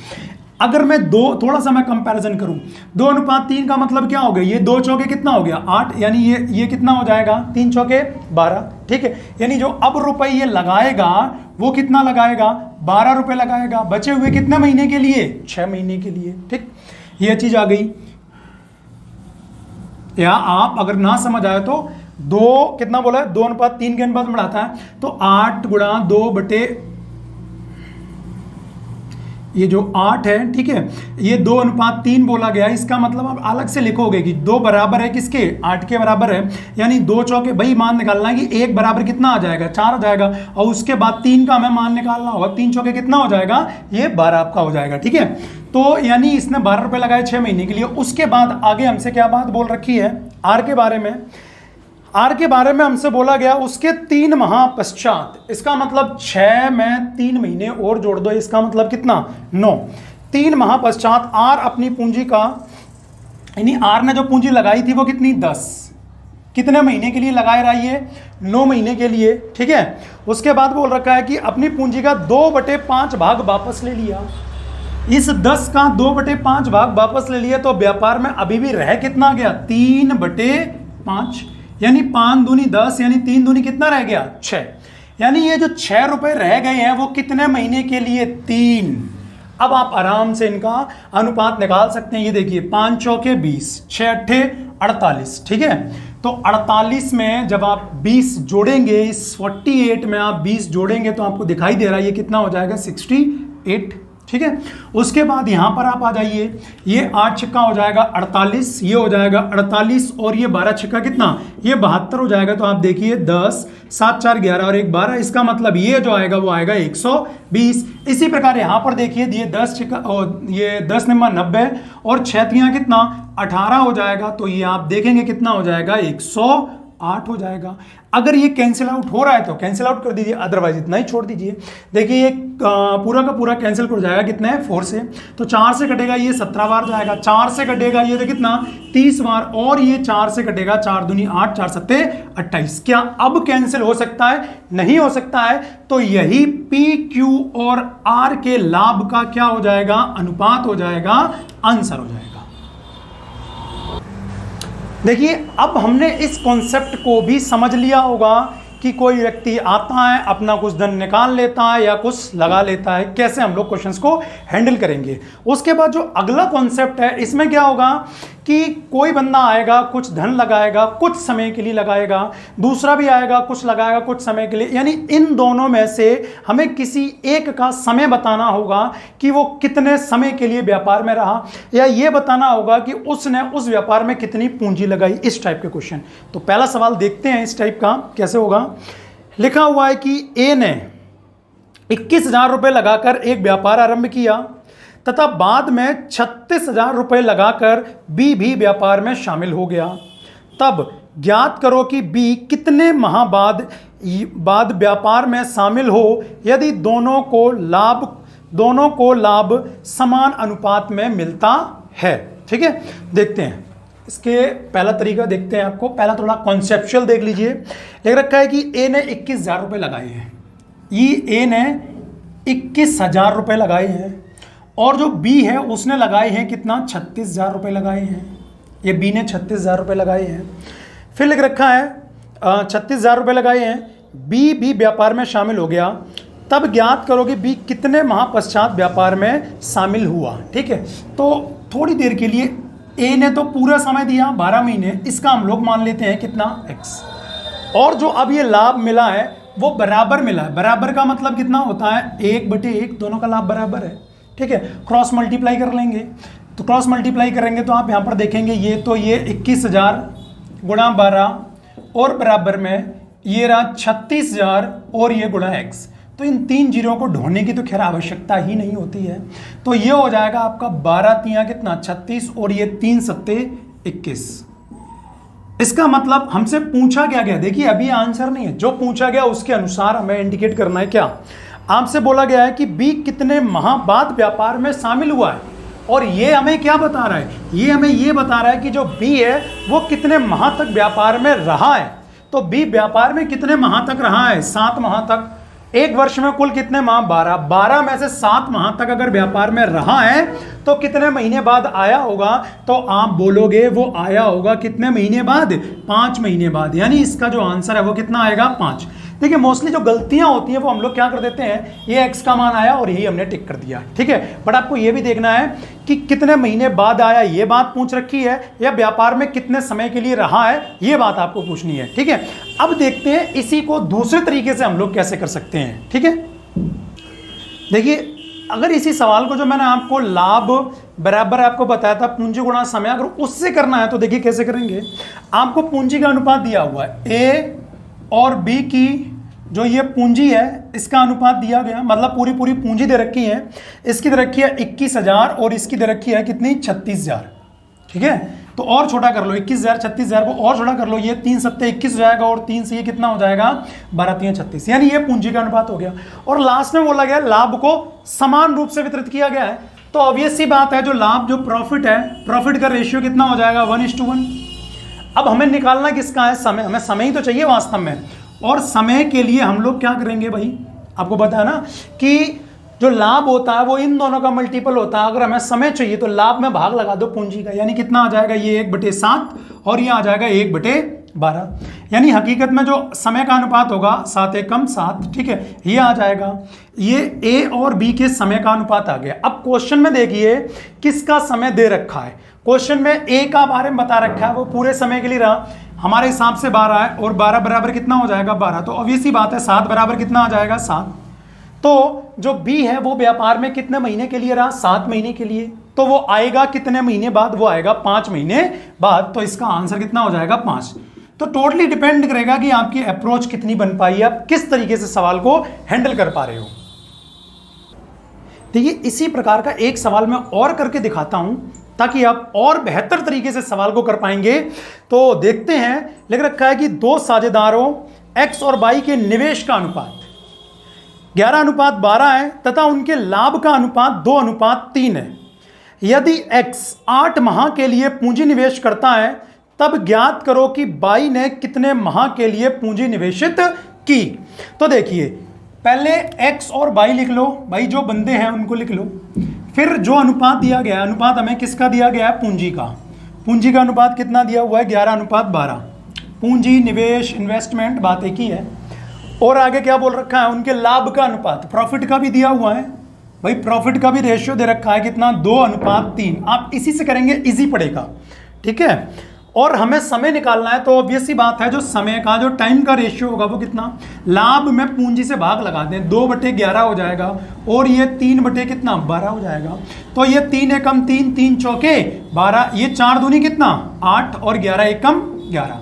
अगर मैं थोड़ा सा मैं कंपैरिजन करूं, 2:3 का मतलब क्या हो गया? ये 2 चौके कितना हो गया? 8। यानी ये कितना हो जाएगा? 3 चौके 12। ठीक है, यानी जो अब रुपए ये लगाएगा वो कितना लगाएगा? 12 रुपए लगाएगा। बचे हुए कितने महीने के लिए? 6 महीने के लिए। ठीक, ये चीज आ गई। या आप अगर ना समझ आए तो 2 कितना बोला है? 2:3 के अनुपात में बढ़ाता है, तो 8 गुणा 2 बटे ये जो 8 है। ठीक है, ये 2:3 बोला गया। इसका मतलब आप अलग से लिखोगे कि 2 बराबर है किसके? 8 के बराबर है। यानी 2 चौके, भाई मान निकालना है कि 1 बराबर कितना आ जाएगा? 4 आ जाएगा। और उसके बाद 3 का हमें मान निकालना होगा। 3 चौके कितना हो जाएगा? ये 12 आपका हो जाएगा। ठीक है, तो यानी इसने 12 रुपए लगाए 6 महीने के लिए। उसके बाद आगे हमसे क्या बात बोल रखी है? R के बारे में। R के बारे में हमसे बोला गया उसके 3 माह पश्चात। इसका मतलब 6 में 3 महीने और जोड़ दो, इसका मतलब कितना? 9। 3 माह पश्चात R अपनी पूंजी का, यानी R ने जो पूंजी लगाई थी वो कितनी? 10। कितने महीने के लिए लगाए रहा? ये 9 महीने के लिए। ठीक है, उसके बाद बोल रखा है कि अपनी पूंजी का 2/5 भाग वापस ले लिया। इस 10 का 2/5 भाग वापस ले लिया, तो व्यापार में अभी भी रह कितना गया? 3/5। यानी 5 दूनी 10, यानी 3 दूनी कितना रह गया? 6। यानी ये जो 6 रुपए रह गए हैं वो कितने महीने के लिए? 3। अब आप आराम से इनका अनुपात निकाल सकते हैं। ये देखिए, 5 चौके 20, 6 अट्ठे 48। ठीक है, तो 48 में जब आप 20 जोड़ेंगे, इस 48 में आप 20 जोड़ेंगे तो आपको दिखाई दे रहा है ये कितना हो जाएगा? 68। ठीक है, उसके बाद यहां पर आप आ जाइए, ये 8 छिक्का हो जाएगा 48, ये हो जाएगा 48 और ये 12 छिक्का कितना? ये 72 हो जाएगा। तो आप देखिए 10, 7 4 11 और 1 12। इसका मतलब ये जो आएगा वो आएगा 120। इसी प्रकार यहां पर देखिए, ये 10 छिक्का और ये 10 नंबर 90 और 6 3 कितना? 18 हो जाएगा। तो ये आप देखेंगे कितना हो जाएगा? 108 हो जाएगा। अगर ये कैंसिल आउट हो रहा है तो कैंसिल आउट कर दीजिए, अदरवाइज इतना ही छोड़ दीजिए। देखिए ये पूरा का पूरा कैंसिल हो जाएगा कितना है? 4 से। तो 4 से कटेगा ये 17 बार जाएगा, 4 से कटेगा ये तो कितना? 30 बार, और ये 4 से कटेगा 4 दूनी 8, 4 सत्ते 28। क्या अब कैंसिल हो सकता है? नहीं हो सकता है। तो यही P, Q और R के लाभ का क्या हो जाएगा? अनुपात हो जाएगा, आंसर हो जाएगा। देखिए, अब हमने इस कॉन्सेप्ट को भी समझ लिया होगा कि कोई व्यक्ति आता है, अपना कुछ धन निकाल लेता है या कुछ लगा लेता है। कैसे हम लोग क्वेश्चंस को हैंडल करेंगे। उसके बाद जो अगला कॉन्सेप्ट है, इसमें क्या होगा कि कोई बंदा आएगा, कुछ धन लगाएगा, कुछ समय के लिए लगाएगा, दूसरा भी आएगा, कुछ लगाएगा कुछ समय के लिए, यानी इन दोनों में से हमें किसी एक का समय बताना होगा कि वो कितने समय के लिए व्यापार में रहा, या ये बताना होगा कि उसने उस व्यापार में कितनी पूंजी लगाई। इस टाइप के क्वेश्चन। तो पहला सवाल देखते हैं इस टाइप का कैसे होगा। लिखा हुआ है कि ए ने 21,000 रुपये लगाकर एक व्यापार आरंभ किया तथा बाद में 36,000 रुपये लगाकर बी भी व्यापार में शामिल हो गया। तब ज्ञात करो कि बी कितने माह बाद व्यापार में शामिल हो यदि दोनों को लाभ समान अनुपात में मिलता है। ठीक है, देखते हैं इसके पहला तरीका देखते हैं। आपको पहला थोड़ा कॉन्सेप्चुअल देख लीजिए। लिख रखा है कि ए ने 21,000 रुपये लगाए हैं, ये ए ने 21,000 रुपये लगाए हैं, और जो बी है उसने लगाए हैं कितना, 36,000 रुपये लगाए हैं। ये बी ने 36,000 रुपये लगाए हैं। फिर लिख रखा है 36,000 रुपये लगाए हैं, बी भी व्यापार में शामिल हो गया। तब ज्ञात करो कि बी कितने माह पश्चात व्यापार में शामिल हुआ। ठीक है, तो थोड़ी देर के लिए ए ने तो पूरा समय दिया 12 महीने, इसका हम लोग मान लेते हैं कितना, x। और जो अब ये लाभ मिला है वो बराबर मिला है। बराबर का मतलब कितना होता है, 1/1, दोनों का लाभ बराबर है। ठीक है, क्रॉस मल्टीप्लाई कर लेंगे। तो क्रॉस मल्टीप्लाई करेंगे तो आप यहाँ पर देखेंगे ये 21,000 गुणा 12 और बराबर में ये रहा 36,000 और ये गुणा x। तो इन 3 जीरो को ढूंढने की तो खैर आवश्यकता ही नहीं होती है। तो ये हो जाएगा आपका 12 तियां कितना, 36, और ये 3 सत्ते 21। इसका मतलब हमसे पूछा क्या गया, देखिए अभी आंसर नहीं है, जो पूछा गया उसके अनुसार हमें इंडिकेट करना है। क्या आपसे बोला गया है कि बी कितने माह बाद व्यापार में शामिल हुआ है, और ये हमें क्या बता रहा है, ये हमें ये बता रहा है कि जो बी है वो कितने माह तक व्यापार में रहा है। तो बी व्यापार में कितने माह तक रहा है, 7 माह तक। एक वर्ष में कुल कितने माह, 12 में से 7 माह तक अगर व्यापार में रहा है तो कितने महीने बाद आया होगा, तो आप बोलोगे वो आया होगा कितने महीने बाद, 5 महीने बाद। यानी इसका जो आंसर है वो कितना आएगा, 5। देखिए मोस्टली जो गलतियां होती हैं वो हम लोग क्या कर देते हैं, ये x का मान आया और यही हमने टिक कर दिया। ठीक है, बट आपको ये भी देखना है कि कितने महीने बाद आया, ये बात पूछ रखी है, या व्यापार में कितने समय के लिए रहा है, ये बात आपको पूछनी है। ठीक है, अब देखते हैं इसी को दूसरे तरीके से हम लोग कैसे कर सकते हैं। ठीक है, देखिए अगर इसी सवाल को जो मैंने आपको लाभ बराबर आपको बताया था पूंजी गुणा समय, अगर उससे करना है तो देखिए कैसे करेंगे। आपको पूंजी का अनुपात दिया हुआ है, ए और बी की जो ये पूंजी है इसका अनुपात दिया गया, मतलब पूरी पूंजी दे रखी है। इसकी दे रखी है 21,000 और इसकी दे रखी है कितनी, 36,000। ठीक है, तो और छोटा कर लो, 21,000 36,000 को और छोटा कर लो, ये 3 सत्ते 21 हो जाएगा और 3 से ये कितना हो जाएगा, 12 तियां 36, यानी ये पूंजी का अनुपात हो गया। और लास्ट में बोला गया लाभ को समान रूप से वितरित किया गया है। तो ऑब्वियस सी बात है जो लाभ जो प्रॉफिट है, प्रॉफिट का रेशियो कितना हो जाएगा, 1:1। अब हमें निकालना किसका है, समय। हमें समय ही तो चाहिए वास्तव में, और समय के लिए हम लोग क्या करेंगे भाई, आपको पता है ना कि जो लाभ होता है वो इन दोनों का मल्टीपल होता है। अगर हमें समय चाहिए तो लाभ में भाग लगा दो पूंजी का, यानी कितना आ जाएगा, ये 1/7 और ये आ जाएगा 1/12। यानी हकीकत में जो समय का अनुपात होगा 7 एकम 7। ठीक है, ये आ जाएगा, ये ए और बी के समय का अनुपात आ गया। अब क्वेश्चन में देखिए किसका समय दे रखा है। क्वेश्चन में ए का बारे में बता रखा है, वो पूरे समय के लिए रहा, हमारे हिसाब से 12 है, और 12 बराबर कितना हो जाएगा, 12। तो ऑब्वियस सी बात है 7 बराबर कितना आ जाएगा, 7। तो जो बी है वो व्यापार में कितने महीने के लिए रहा, 7 महीने के लिए। तो वो आएगा कितने महीने बाद, वो आएगा 5 महीने बाद। तो इसका आंसर कितना हो जाएगा, 5। तो टोटली डिपेंड करेगा कि आपकी अप्रोच कितनी बन पाई है, आप किस तरीके से सवाल को हैंडल कर पा रहे हो। देखिए इसी प्रकार का एक सवाल मैं और करके दिखाता हूं ताकि आप और बेहतर तरीके से सवाल को कर पाएंगे। तो देखते हैं, लिख रखा है कि 2 साझेदारों एक्स और वाई के निवेश का अनुपात 11:12 है तथा उनके लाभ का अनुपात 2:3 है। यदि x 8 माह के लिए पूंजी निवेश करता है तब ज्ञात करो कि बाई ने कितने माह के लिए पूंजी निवेशित की। तो देखिए पहले x और बाई लिख लो, भाई जो बंदे हैं उनको लिख लो। फिर जो अनुपात दिया गया, अनुपात हमें किसका दिया गया है, पूंजी का। पूंजी का अनुपात कितना दिया हुआ है, 11:12। पूंजी निवेश इन्वेस्टमेंट बात एक ही है। और आगे क्या बोल रखा है, उनके लाभ का अनुपात, प्रॉफिट का भी दिया हुआ है भाई, प्रॉफिट का भी रेशियो दे रखा है कितना, 2:3। आप इसी से करेंगे, इजी पड़ेगा, ठीक है। और हमें समय निकालना है, तो ऑब्वियस सी बात है जो समय का, जो टाइम का रेशियो होगा वो कितना, लाभ में पूंजी से भाग लगा दें, 2/11 हो जाएगा, और ये 3/12 हो जाएगा। तो ये 3 एकम 3, 3 चौके 12, ये 4 दूनी कितना 8, और 11 एकम 11।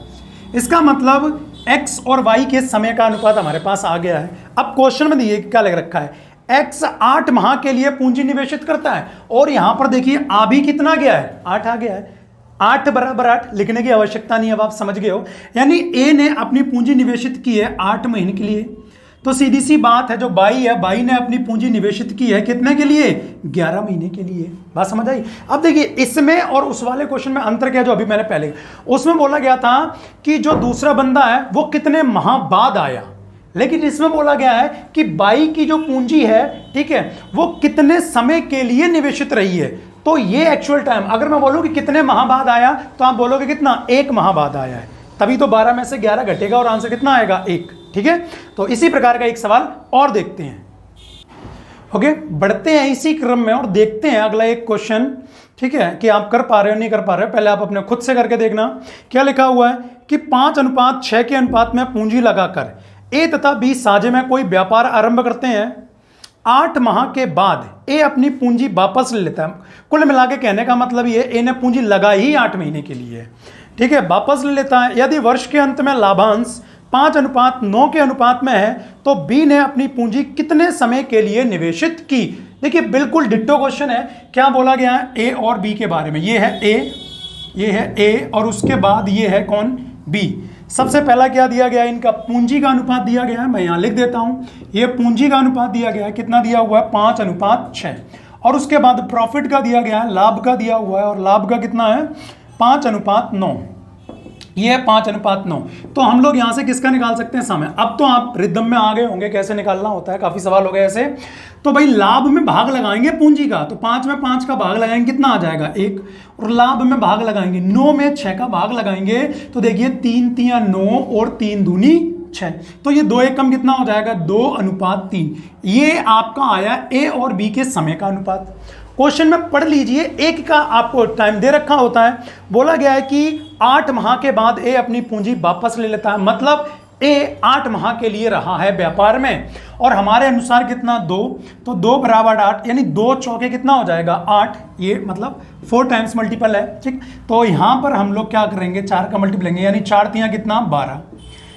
इसका मतलब x और y के समय का अनुपात हमारे पास आ गया है। अब क्वेश्चन में देखिए क्या लग रखा है, x 8 माह के लिए पूंजी निवेशित करता है, और यहां पर देखिए आ भी कितना गया है, 8 आ गया है। 8 बराबर 8 लिखने की आवश्यकता नहीं है, अब आप समझ गए हो। यानी a ने अपनी पूंजी निवेशित की है 8 महीने के लिए, तो सीधी सी बात है जो बाई है, बाई ने अपनी पूंजी निवेशित की है कितने के लिए, 11 महीने के लिए। बात समझ आई। अब देखिए इसमें और उस वाले क्वेश्चन में अंतर क्या, जो अभी मैंने पहले उसमें बोला गया था कि जो दूसरा बंदा है वो कितने माह बाद आया, लेकिन इसमें बोला गया है कि बाई की जो पूंजी है, ठीक है, वो कितने समय के लिए निवेशित रही है। तो ये एक्चुअल टाइम, अगर मैं बोलूं कि कितने माह बाद आया, तो आप बोलोगे कितना, 1 माह बाद आया है, तभी तो 12 में से 11 घटेगा और आंसर कितना आएगा, 1, ठीक है। तो इसी प्रकार का एक सवाल और देखते हैं। ओके, बढ़ते हैं इसी क्रम में और देखते हैं अगला एक क्वेश्चन, ठीक है, कि आप कर पा रहे हो नहीं कर पा रहे हो, पहले आप अपने खुद से करके देखना। क्या लिखा हुआ है कि 5:6 के अनुपात में पूंजी लगाकर ए तथा बी साझे में कोई व्यापार आरंभ करते हैं। 8 माह के बाद ए अपनी पूंजी वापस ले लेता है। कुल मिला के कहने का मतलब ये, ए ने पूंजी लगाई ही 8 महीने के लिए, ठीक है, वापस ले लेता है। यदि वर्ष के अंत में लाभांश 5:9 के अनुपात में है, तो बी ने अपनी पूंजी कितने समय के लिए निवेशित की। देखिए बिल्कुल डिट्टो क्वेश्चन है। क्या बोला गया है, ए और बी के बारे में। ये है ए, ये है ए, और उसके बाद ये है कौन, बी। सबसे पहला क्या दिया गया है, इनका पूंजी का अनुपात दिया गया है, मैं यहां लिख देता हूं। ये पूंजी का अनुपात दिया गया है, कितना दिया हुआ है, 5:6। और उसके बाद प्रॉफिट का दिया गया है, लाभ का दिया हुआ है, और लाभ का कितना है, 5:9। ये है 5:9। तो हम लोग यहां से किसका निकाल सकते हैं, समय। अब तो आप रिदम में आ गए होंगे कैसे निकालना होता है, काफी सवाल हो गए ऐसे। तो भाई लाभ में भाग लगाएंगे पूंजी का, तो 5 में 5 का भाग लगाएंगे, कितना आ जाएगा, 1। और लाभ में भाग लगाएंगे, 9 में 6 का भाग लगाएंगे, तो देखिए 3 3 9 और 3 दूनी 6, तो ये 2 एकम कितना हो जाएगा, 2:3। ये आपका आया ए और बी के समय का अनुपात। क्वेश्चन में पढ़ लीजिए, एक का आपको टाइम दे रखा होता है, बोला गया है कि 8 माह के बाद ए अपनी पूंजी वापस ले लेता है, मतलब ए 8 माह के लिए रहा है व्यापार में, और हमारे अनुसार कितना, 2, तो 2 बराबर 8, यानी 2 चौके कितना हो जाएगा, 8। ये मतलब 4 टाइम्स मल्टीपल है, ठीक। तो यहां पर हम लोग क्या करेंगे, 4 का मल्टीपल लेंगे, यानी 4 3 कितना, 12।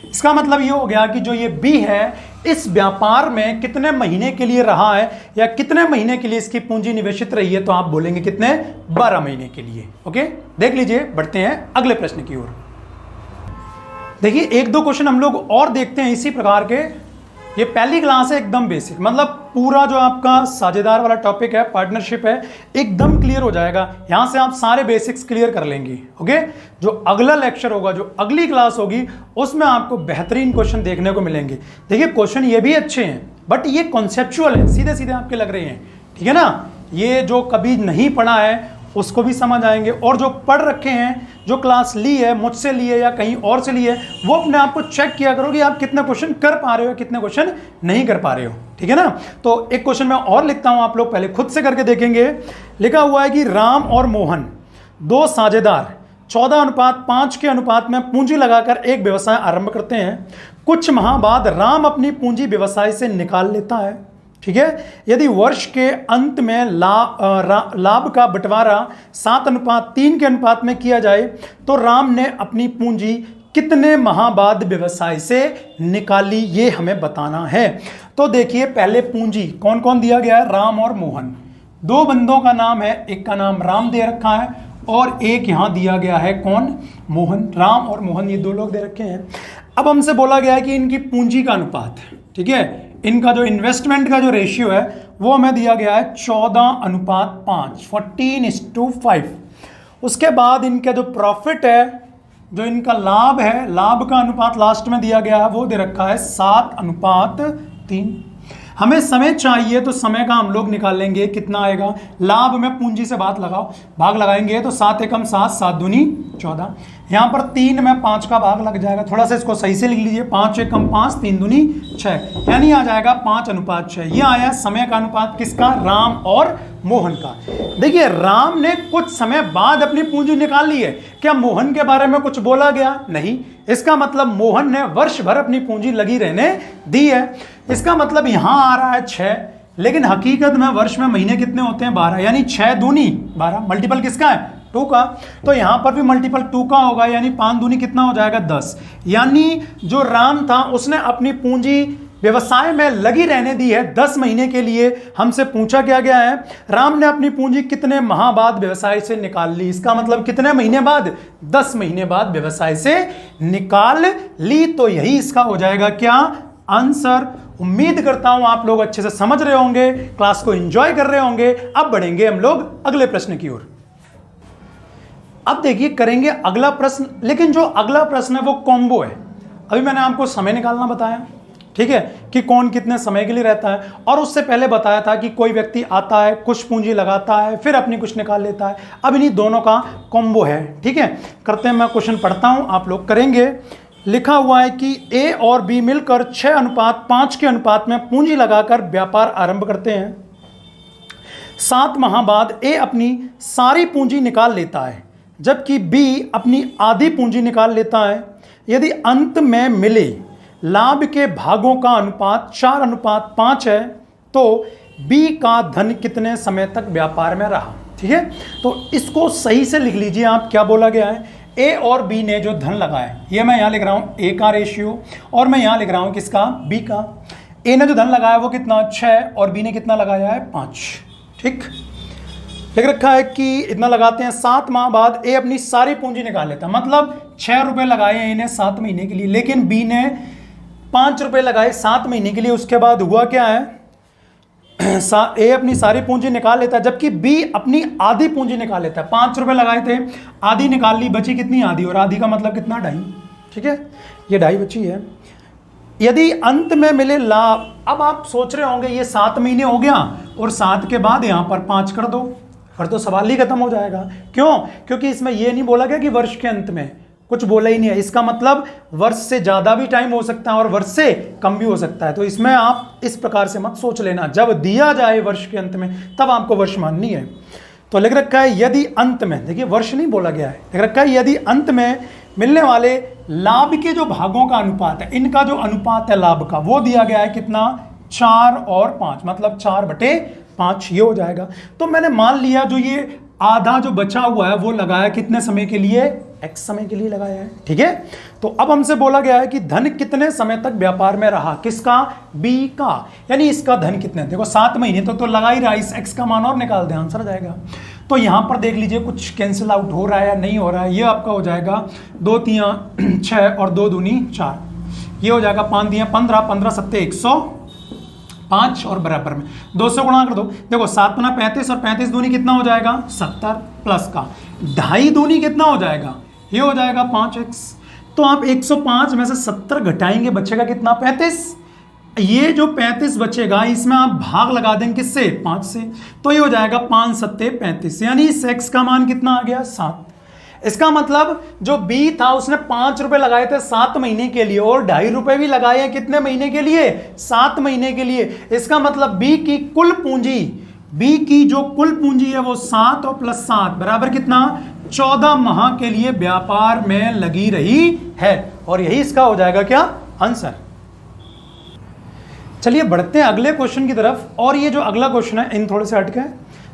इसका मतलब ये हो गया कि जो ये बी है, इस व्यापार में कितने महीने के लिए रहा है, या कितने महीने के लिए इसकी पूंजी निवेशित रही है, तो आप बोलेंगे कितने, 12 महीने के लिए। ओके, देख लीजिए, बढ़ते हैं अगले प्रश्न की ओर। देखिए 1-2 क्वेश्चन हम लोग और देखते हैं इसी प्रकार के। ये पहली क्लास है, एकदम बेसिक, मतलब पूरा जो आपका साझेदार वाला टॉपिक है, पार्टनरशिप है, एकदम क्लियर हो जाएगा। यहां से आप सारे बेसिक्स क्लियर कर लेंगे। ओके, जो अगला लेक्चर होगा, जो अगली क्लास होगी, उसमें आपको बेहतरीन क्वेश्चन देखने को मिलेंगे। देखिए क्वेश्चन ये भी अच्छे हैं, बट ये कॉन्सेप्चुअल है, सीधे सीधे आपके लग रहे हैं, ठीक है ना। ये जो कभी नहीं पढ़ा है उसको भी समझ आएंगे, और जो पढ़ रखे हैं, जो क्लास ली है, मुझसे ली है या कहीं और से ली है, वो अपने आप को चेक किया करो कि आप कितने क्वेश्चन कर पा रहे हो, कितने क्वेश्चन नहीं कर पा रहे हो, ठीक है ना। तो एक क्वेश्चन मैं और लिखता हूं, आप लोग पहले खुद से करके देखेंगे। लिखा हुआ है कि राम और मोहन, 2 साझेदार 14:5 के अनुपात में पूंजी लगाकर एक व्यवसाय आरंभ करते हैं। कुछ माह बाद राम अपनी पूंजी व्यवसाय से निकाल लेता है, ठीक है। यदि वर्ष के अंत में लाभ का बंटवारा 7:3 के अनुपात में किया जाए, तो राम ने अपनी पूंजी कितने माह बाद व्यवसाय से निकाली, ये हमें बताना है। तो देखिए पहले पूंजी कौन कौन दिया गया है, राम और मोहन। 2 बंदों का नाम है, एक का नाम राम दे रखा है और एक यहां दिया गया है कौन, मोहन। राम और मोहन, ये 2 लोग दे रखे हैं। अब हमसे बोला गया है कि इनकी पूंजी का अनुपात, ठीक है, इनका जो इन्वेस्टमेंट का जो रेशियो है वो हमें दिया गया है 14:5, 14:5। उसके बाद इनका जो प्रॉफिट है, जो इनका लाभ है, लाभ का अनुपात लास्ट में दिया गया है, वो दे रखा है 7:3। हमें समय चाहिए तो समय का हम लोग निकाल लेंगे, कितना आएगा, लाभ में पूंजी से भाग लगाएंगे तो 7 एकम 7, 7 दूनी 14। यहाँ पर 3 में 5 का भाग लग जाएगा, थोड़ा सा इसको सही से लिख लीजिए, 5 एकम 5, 3 दूनी 6, यानी आ जाएगा 5:6। ये आया समय का अनुपात किसका, राम और मोहन का। देखिए राम ने कुछ समय बाद अपनी पूंजी निकाल ली है, क्या मोहन के बारे में कुछ बोला गया, नहीं। इसका मतलब मोहन ने वर्ष भर अपनी पूंजी लगी रहने दी है। इसका मतलब यहां आ रहा है 6, लेकिन हकीकत में वर्ष में महीने कितने होते हैं, 12, यानी 6 दूनी 12, मल्टीपल किसका है, 2 का। तो यहां पर भी मल्टीपल 2 का होगा, यानी 5 दूनी कितना हो जाएगा, 10। यानी जो राम था उसने अपनी पूंजी व्यवसाय में लगी रहने दी है 10 महीने के लिए। हमसे पूछा क्या गया है, राम ने अपनी पूंजी कितने माह बाद व्यवसाय से निकाल ली। इसका मतलब कितने महीने बाद, 10 महीने बाद व्यवसाय से निकाल ली। तो यही इसका हो जाएगा क्या, आंसर। उम्मीद करता हूं आप लोग अच्छे से समझ रहे होंगे, क्लास को एंजॉय कर रहे होंगे। अब बढ़ेंगे हम लोग अगले प्रश्न की ओर। अब देखिए करेंगे अगला प्रश्न, लेकिन जो अगला प्रश्न है वो कॉम्बो है। अभी मैंने आपको समय निकालना बताया, ठीक है, कि कौन कितने समय के लिए रहता है, और उससे पहले बताया था कि कोई व्यक्ति आता है, कुछ पूंजी लगाता है, फिर अपनी कुछ निकाल लेता है। अब इन्हीं दोनों का कॉम्बो है, ठीक है। करते हैं, मैं क्वेश्चन पढ़ता हूं, आप लोग करेंगे। लिखा हुआ है कि ए और बी मिलकर 6:5 के अनुपात में पूंजी लगाकर व्यापार आरंभ करते हैं। 7 माह बाद ए अपनी सारी पूंजी निकाल लेता है, जबकि बी अपनी आधी पूंजी निकाल लेता है। यदि अंत में मिले लाभ के भागों का अनुपात 4:5 है, तो बी का धन कितने समय तक व्यापार में रहा, ठीक है। तो इसको सही से लिख लीजिए आप, क्या बोला गया है, ए और बी ने जो धन लगाया, ये मैं यहां लिख रहा हूं ए का रेशियो, और मैं यहां लिख रहा हूं किसका, बी का। ए ने जो धन लगाया वो कितना, 6, और बी ने कितना लगाया है, 5, ठीक। लिख रखा है कि इतना लगाते हैं, 7 माह बाद ए अपनी सारी पूंजी निकाल लेता, मतलब 6 रुपए लगाए हैं इन्हें 7 महीने के लिए, लेकिन बी ने 5 रुपए लगाए 7 महीने के लिए। उसके बाद हुआ क्या है, ए अपनी सारी पूंजी निकाल लेता है, जबकि बी अपनी आधी पूंजी निकाल लेता है। 5 रुपए लगाए थे, आधी निकाल ली, बची कितनी, आधी, और आधी का मतलब कितना, 2.5, ठीक है, ये 2.5 बची है। यदि अंत में मिले लाभ, अब आप सोच रहे होंगे ये 7 महीने हो गया और 7 के बाद यहां पर 5 कर दो, फिर तो सवाल ही खत्म हो जाएगा। क्यों, क्योंकि इसमें यह नहीं बोला गया कि वर्ष के अंत में, कुछ बोला ही नहीं है। इसका मतलब वर्ष से ज्यादा भी टाइम हो सकता है और वर्ष से कम भी हो सकता है। तो इसमें आप इस प्रकार से मत सोच लेना, जब दिया जाए वर्ष के अंत में तब आपको वर्ष माननी है। तो लिख रखा है यदि अंत में, देखिए वर्ष नहीं बोला गया है, लिख रखा है यदि अंत में मिलने वाले लाभ के जो भागों का अनुपात है, इनका जो अनुपात है लाभ का, वो दिया गया है कितना, 4 और 5, मतलब 4/5 ये हो जाएगा। तो मैंने मान लिया जो ये आधा जो बचा हुआ है वो लगाया कितने समय के लिए, x समय के लिए लगाया है, ठीक है। तो अब हमसे बोला गया है कि धन कितने समय तक व्यापार में रहा, किसका, b का, यानी इसका धन कितने, देखो 7 महीने तो लगा ही रहा, इस x का मान और निकाल दे, आंसर आ जाएगा। तो यहां पर देख लीजिए कुछ कैंसिल आउट हो रहा है या नहीं हो रहा है, ये आपका हो जाएगा 2 3 6 और 2 दूनी 4, ये हो जाएगा 5 दिया 15, 15 7 105 और बराबर में 2 से गुणा कर दो। देखो 7 गुना 35 और 35 दूनी कितना हो जाएगा, 70 प्लस का 2.5 दूनी कितना हो जाएगा, ये हो जाएगा 5x। तो आप 105 में से 70 घटाएंगे, बचेगा कितना, 35। ये जो 35 बचेगा इसमें आप भाग लगा देंगे किससे, 5 से, तो ये हो जाएगा 5 7 35, यानी इस x का मान कितना आ गया, 7। इसका मतलब जो B था उसने 5 रुपए लगाए थे 7 महीने के लिए और 2.5 रुपए भी लगाए हैं कितने महीने के लिए, 7 महीने के लिए। इसका मतलब B की कुल पूंजी, B की जो कुल पूंजी है वो 7 और प्लस 7 बराबर कितना, 14 माह के लिए व्यापार में लगी रही है, और यही इसका हो जाएगा क्या, आंसर। चलिए बढ़ते हैं अगले क्वेश्चन की तरफ। और ये जो अगला क्वेश्चन है, इन थोड़े से हटके,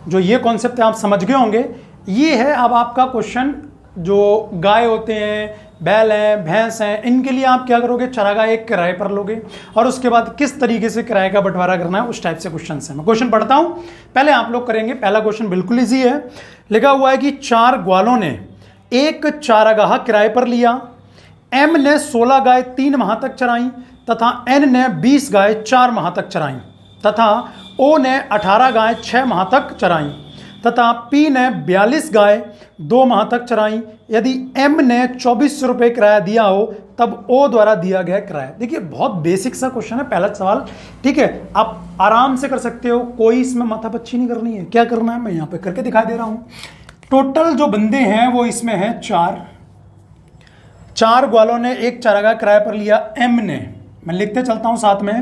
जो ये कॉन्सेप्ट है आप समझ गए होंगे। ये है अब आपका क्वेश्चन, जो गाय होते हैं, बैल हैं, भैंस हैं, इनके लिए आप क्या करोगे, चारागाह एक किराए पर लोगे, और उसके बाद किस तरीके से किराए का बंटवारा करना है, उस टाइप से क्वेश्चन है। मैं क्वेश्चन पढ़ता हूं, पहले आप लोग करेंगे। पहला क्वेश्चन बिल्कुल इजी है। लिखा हुआ है कि 4 ग्वालों ने एक चारागाह किराए पर लिया। एम ने 16 गाय 3 माह तक चराई तथा एन ने 20 गाय 4 माह तक चराई तथा ओ ने 18 गाय 6 माह तक चराई तथा P ने 42 गाय 2 माह तक चराई। यदि M ने 2400 रुपये किराया दिया हो तब O द्वारा दिया गया किराया। देखिए बहुत बेसिक सा क्वेश्चन है, पहला सवाल, ठीक है, आप आराम से कर सकते हो, कोई इसमें माथापच्ची नहीं करनी है। क्या करना है मैं यहाँ पे करके दिखा दे रहा हूँ। टोटल जो बंदे हैं वो इसमें है 4 ग्वालों ने एक चारागाह किराए पर लिया। M ने, मैं लिखते चलता हूँ साथ में,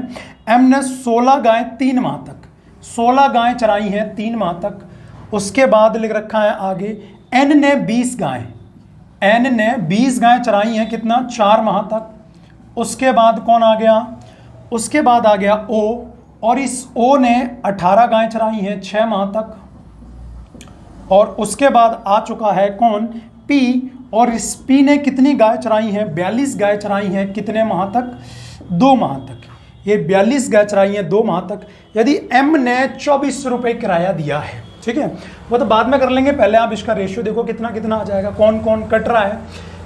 M ने 16 गाय 3 माह तक, 16 गाय चराई हैं 3 माह तक। उसके बाद लिख रखा है आगे N ने 20 गाय, N ने 20 गाय चराई हैं कितना, 4 माह तक। उसके बाद कौन आ गया, उसके बाद आ गया O, और इस O ने 18 गाय चराई हैं 6 माह तक। और उसके बाद आ चुका है कौन, P, और इस P ने कितनी गाय चराई हैं, 42 गाय चराई हैं कितने माह तक, 2 माह तक। ये 42 गाय चराई हैं 2 माह तक। यदि M ने 2400 रुपये किराया दिया है, ठीक है, वो तो बाद में कर लेंगे, पहले आप इसका रेशियो देखो कितना कितना आ जाएगा, कौन कौन कट रहा है।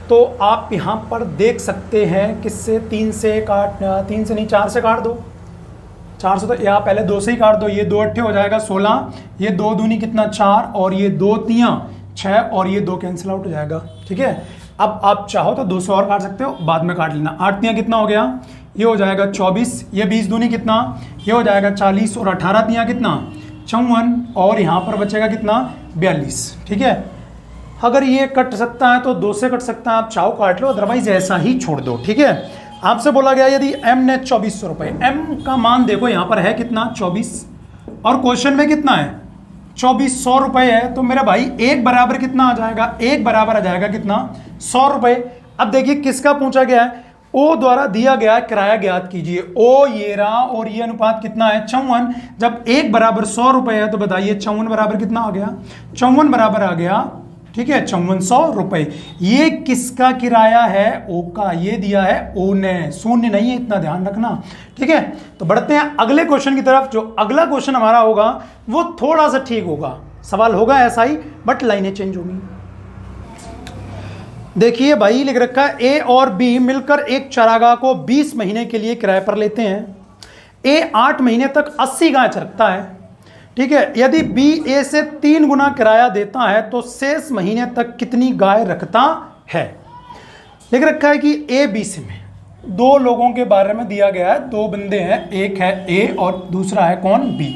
तो आप यहाँ पर देख सकते हैं किससे, 3 से काट, 3 से नहीं 4 से काट दो, 4 से तो या पहले 2 से ही काट दो। ये 2 अट्ठे हो जाएगा 16, ये 2 दूनी कितना 4, और ये 2 तियां 6, और ये 2 कैंसिल आउट हो जाएगा, ठीक है। अब आप चाहो तो 2 से और काट सकते हो, बाद में काट लेना। 8 तियां कितना हो गया, ये हो जाएगा 24, ये 20 दूनी कितना, ये हो जाएगा 40, और 18 तियां कितना 54, और यहाँ पर बचेगा कितना 42, ठीक है। अगर ये कट सकता है तो 2 से कट सकता है, आप चाहो काट लो, अदरवाइज ऐसा ही छोड़ दो, ठीक है। आपसे बोला गया यदि M ने 2400 रुपये, M का मान देखो यहाँ पर है कितना 24, और क्वेश्चन में कितना है 2400 रुपये है, तो मेरा भाई 1 बराबर कितना आ जाएगा, 1 बराबर आ जाएगा कितना 100 रुपये। अब देखिए किसका पूछा गया है, O द्वारा दिया गया किराया ज्ञात कीजिए। O ये रहा, और ये अनुपात कितना है 54। जब 1 बराबर 100 रुपये है तो बताइए 54 बराबर कितना आ गया, 54 बराबर आ गया, ठीक है, 5400 रुपये। ये किसका किराया है, O का, ये दिया है O ने, शून्य नहीं है, इतना ध्यान रखना, ठीक है। तो बढ़ते हैं अगले क्वेश्चन की तरफ। जो अगला क्वेश्चन हमारा होगा वो थोड़ा सा ठीक होगा, सवाल होगा ऐसा ही बट लाइनें चेंज होंगी। देखिए भाई लिख रखा है A और B मिलकर एक चारागाह को 20 महीने के लिए किराए पर लेते हैं। A 8 महीने तक 80 गाय रखता है, ठीक है। यदि B A से 3 गुना किराया देता है तो शेष महीने तक कितनी गाय रखता है। लिख रखा है कि A B से में 2 लोगों के बारे में दिया गया है, 2 बंदे हैं, एक है A और दूसरा है कौन, B।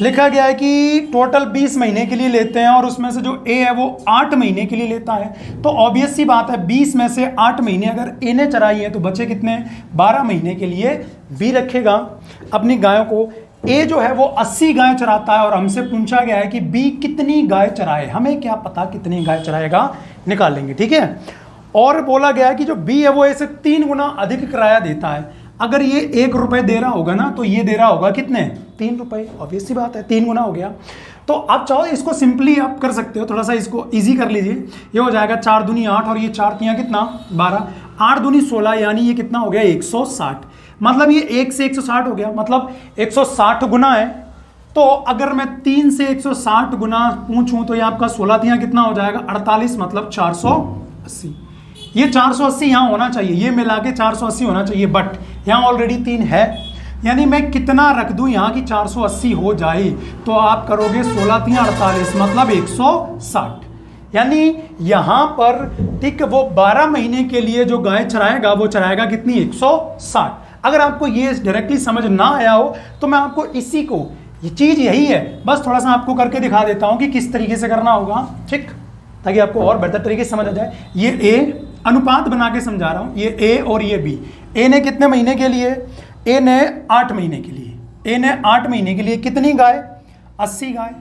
लिखा गया है कि टोटल 20 महीने के लिए लेते हैं, और उसमें से जो A है वो 8 महीने के लिए लेता है। तो ऑब्वियस सी बात है 20 में से 8 महीने अगर A ने चराई है तो बचे कितने, 12 महीने के लिए B रखेगा अपनी गायों को। A जो है वो 80 गाय चराता है, और हमसे पूछा गया है कि B कितनी गाय चराए, हमें क्या पता कितनी गाय चराएगा, निकाल लेंगे, ठीक है। और बोला गया है कि जो B है वो A से 3 गुना अधिक किराया देता है। अगर ये 1 रुपये दे रहा होगा ना तो ये दे रहा होगा कितने, 3 रुपये, ऑब्वियस सी बात है 3 गुना हो गया। तो आप चाहो इसको सिंपली आप कर सकते हो, थोड़ा सा इसको इजी कर लीजिए। ये हो जाएगा 4 दूनी 8, और ये 4 तियां कितना 12, 8 दूनी 16, यानी ये कितना हो गया 160। मतलब ये 1 से 160 हो गया, मतलब 160 गुना है। तो अगर मैं 3 से 160 गुना पूछूं तो ये आपका 16 तियां कितना हो जाएगा 48, मतलब 480। ये 480 यहाँ होना चाहिए, ये मिला के 480 होना चाहिए, बट यहाँ ऑलरेडी 3 है, यानी मैं कितना रख दूं यहाँ की 480 हो जाए। तो आप करोगे 16 तियां 48, मतलब 160, यानी यहाँ पर ठीक वो 12 महीने के लिए जो गाय चराएगा वो चराएगा कितनी 160। अगर आपको ये डायरेक्टली समझ ना आया हो तो मैं आपको इसी को, ये चीज़ यही है, बस थोड़ा सा आपको करके दिखा देता हूँ कि किस तरीके से करना होगा, ठीक, ताकि आपको और बेहतर तरीके से समझ आ जाए। ये A अनुपात बना के समझा रहा हूँ, ये A और ये B। A ने कितने महीने के लिए, A ने 8 महीने के लिए, A ने 8 महीने के लिए कितनी गाय 80 गाय,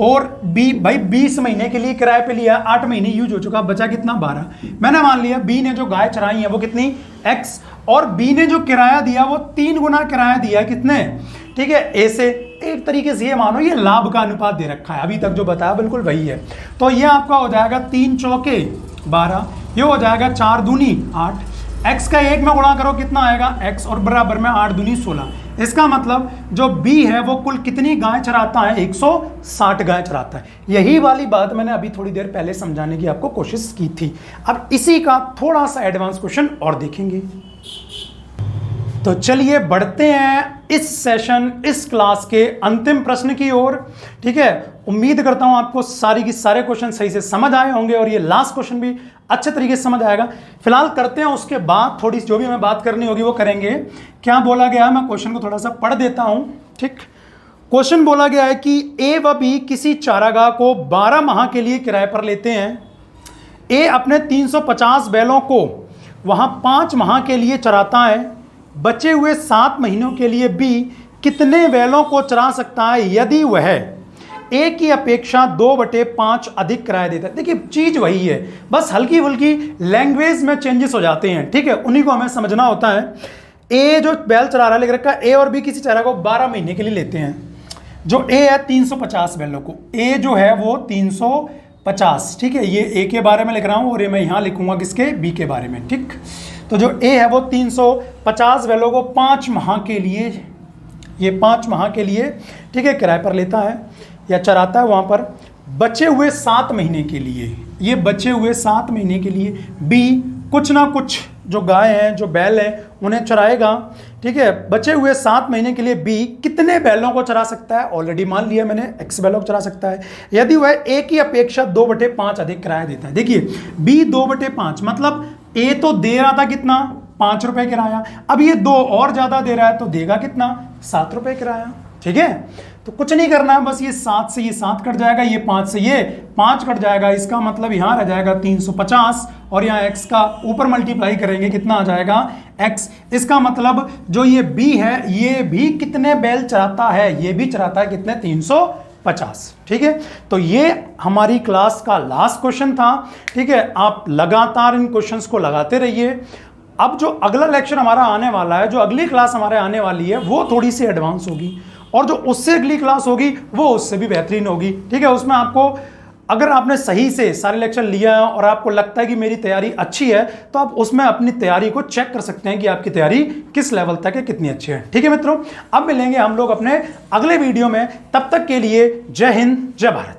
और B भाई 20 महीने के लिए किराए पे लिया, 8 महीने यूज हो चुका, बचा कितना 12। मैंने मान लिया B ने जो गाय चराई है वो कितनी X, और B ने जो किराया दिया वो 3 गुना किराया दिया कितने, ठीक है, A से। एक तरीके से ये मानो ये लाभ का अनुपात दे रखा है, अभी तक जो बताया बिल्कुल वही है। तो ये आपका हो जाएगा 3 चौके 12, ये हो जाएगा 4 दूनी 8, x का 1 में गुणा करो कितना आएगा x, और बराबर में 8 दूनी 16। इसका मतलब जो B है वो कुल कितनी गाय चराता है 160 गाय चराता है। यही वाली बात मैंने अभी थोड़ी देर पहले समझाने की आपको कोशिश की थी। अब इसी का थोड़ा सा एडवांस क्वेश्चन और देखेंगे। तो चलिए बढ़ते हैं इस सेशन, इस क्लास के अंतिम प्रश्न की ओर। ठीक है, उम्मीद करता हूं आपको सारी की सारे क्वेश्चन सही से समझ आए होंगे और ये लास्ट क्वेश्चन भी अच्छे तरीके से समझ आएगा। फिलहाल करते हैं, उसके बाद थोड़ी जो भी हमें बात करनी होगी वो करेंगे। क्या बोला गया है, मैं क्वेश्चन को थोड़ा सा पढ़ देता हूं। ठीक, क्वेश्चन बोला गया है कि ए व बी किसी चारागाह को 12 माह के लिए किराए पर लेते हैं। ए अपने 350 बैलों को वहां 5 माह के लिए चराता है। बचे हुए 7 महीनों के लिए बी कितने बैलों को चरा सकता है यदि वह ए की अपेक्षा 2/5 अधिक किराया देता है। देखिए चीज वही है, बस हल्की फुल्की लैंग्वेज में चेंजेस हो जाते हैं। ठीक है, उन्हीं को हमें समझना होता है। ए जो बैल चरा रहा है, लिख रखा है ए और बी किसी चारा को 12 महीने के लिए लेते हैं। जो ए है 350 बैलों को, ए जो है वो 350। ठीक है, ये ए के बारे में लिख रहा हूं और ये मैं यहां लिखूंगा किसके, बी के बारे में। ठीक, तो जो ए है वो 350 बैलों को 5 माह के लिए, ये 5 माह के लिए ठीक है किराए पर लेता है या चराता है वहां पर। बचे हुए 7 महीने के लिए, ये बचे हुए 7 महीने के लिए बी कुछ ना कुछ जो गाय हैं, जो बैल हैं, उन्हें चराएगा। ठीक है, बचे हुए 7 महीने के लिए बी कितने बैलों को चरा सकता है, ऑलरेडी मान लिया मैंने एक्स बैलों को चरा सकता है यदि वह ए की अपेक्षा 2/5 अधिक किराया देता है। देखिए बी 2/5 मतलब ए तो दे रहा था कितना, 5 रुपए किराया, अब ये 2 और ज्यादा दे रहा है तो देगा कितना, 7 रुपए किराया। ठीक है, तो कुछ नहीं करना है, बस ये 7 से ये 7 कट जाएगा, ये 5 से ये 5 कट जाएगा। इसका मतलब यहां रह जाएगा 350 और यहाँ x का ऊपर मल्टीप्लाई करेंगे, कितना आ जाएगा x। इसका मतलब जो ये b है ये भी कितने बैल चराता है, ये भी चराता है कितने, 350। ठीक है, तो ये हमारी क्लास का लास्ट क्वेश्चन था। ठीक है, आप लगातार इन क्वेश्चंस को लगाते रहिए। अब जो अगला लेक्चर हमारा आने वाला है, जो अगली क्लास हमारे आने वाली है, वो थोड़ी सी एडवांस होगी और जो उससे अगली क्लास होगी वो उससे भी बेहतरीन होगी। ठीक है, उसमें आपको अगर आपने सही से सारे लेक्चर लिया है और आपको लगता है कि मेरी तैयारी अच्छी है, तो आप उसमें अपनी तैयारी को चेक कर सकते हैं कि आपकी तैयारी किस लेवल तक है, कितनी अच्छी है। ठीक है मित्रों, अब मिलेंगे हम लोग अपने अगले वीडियो में, तब तक के लिए जय हिंद, जय भारत।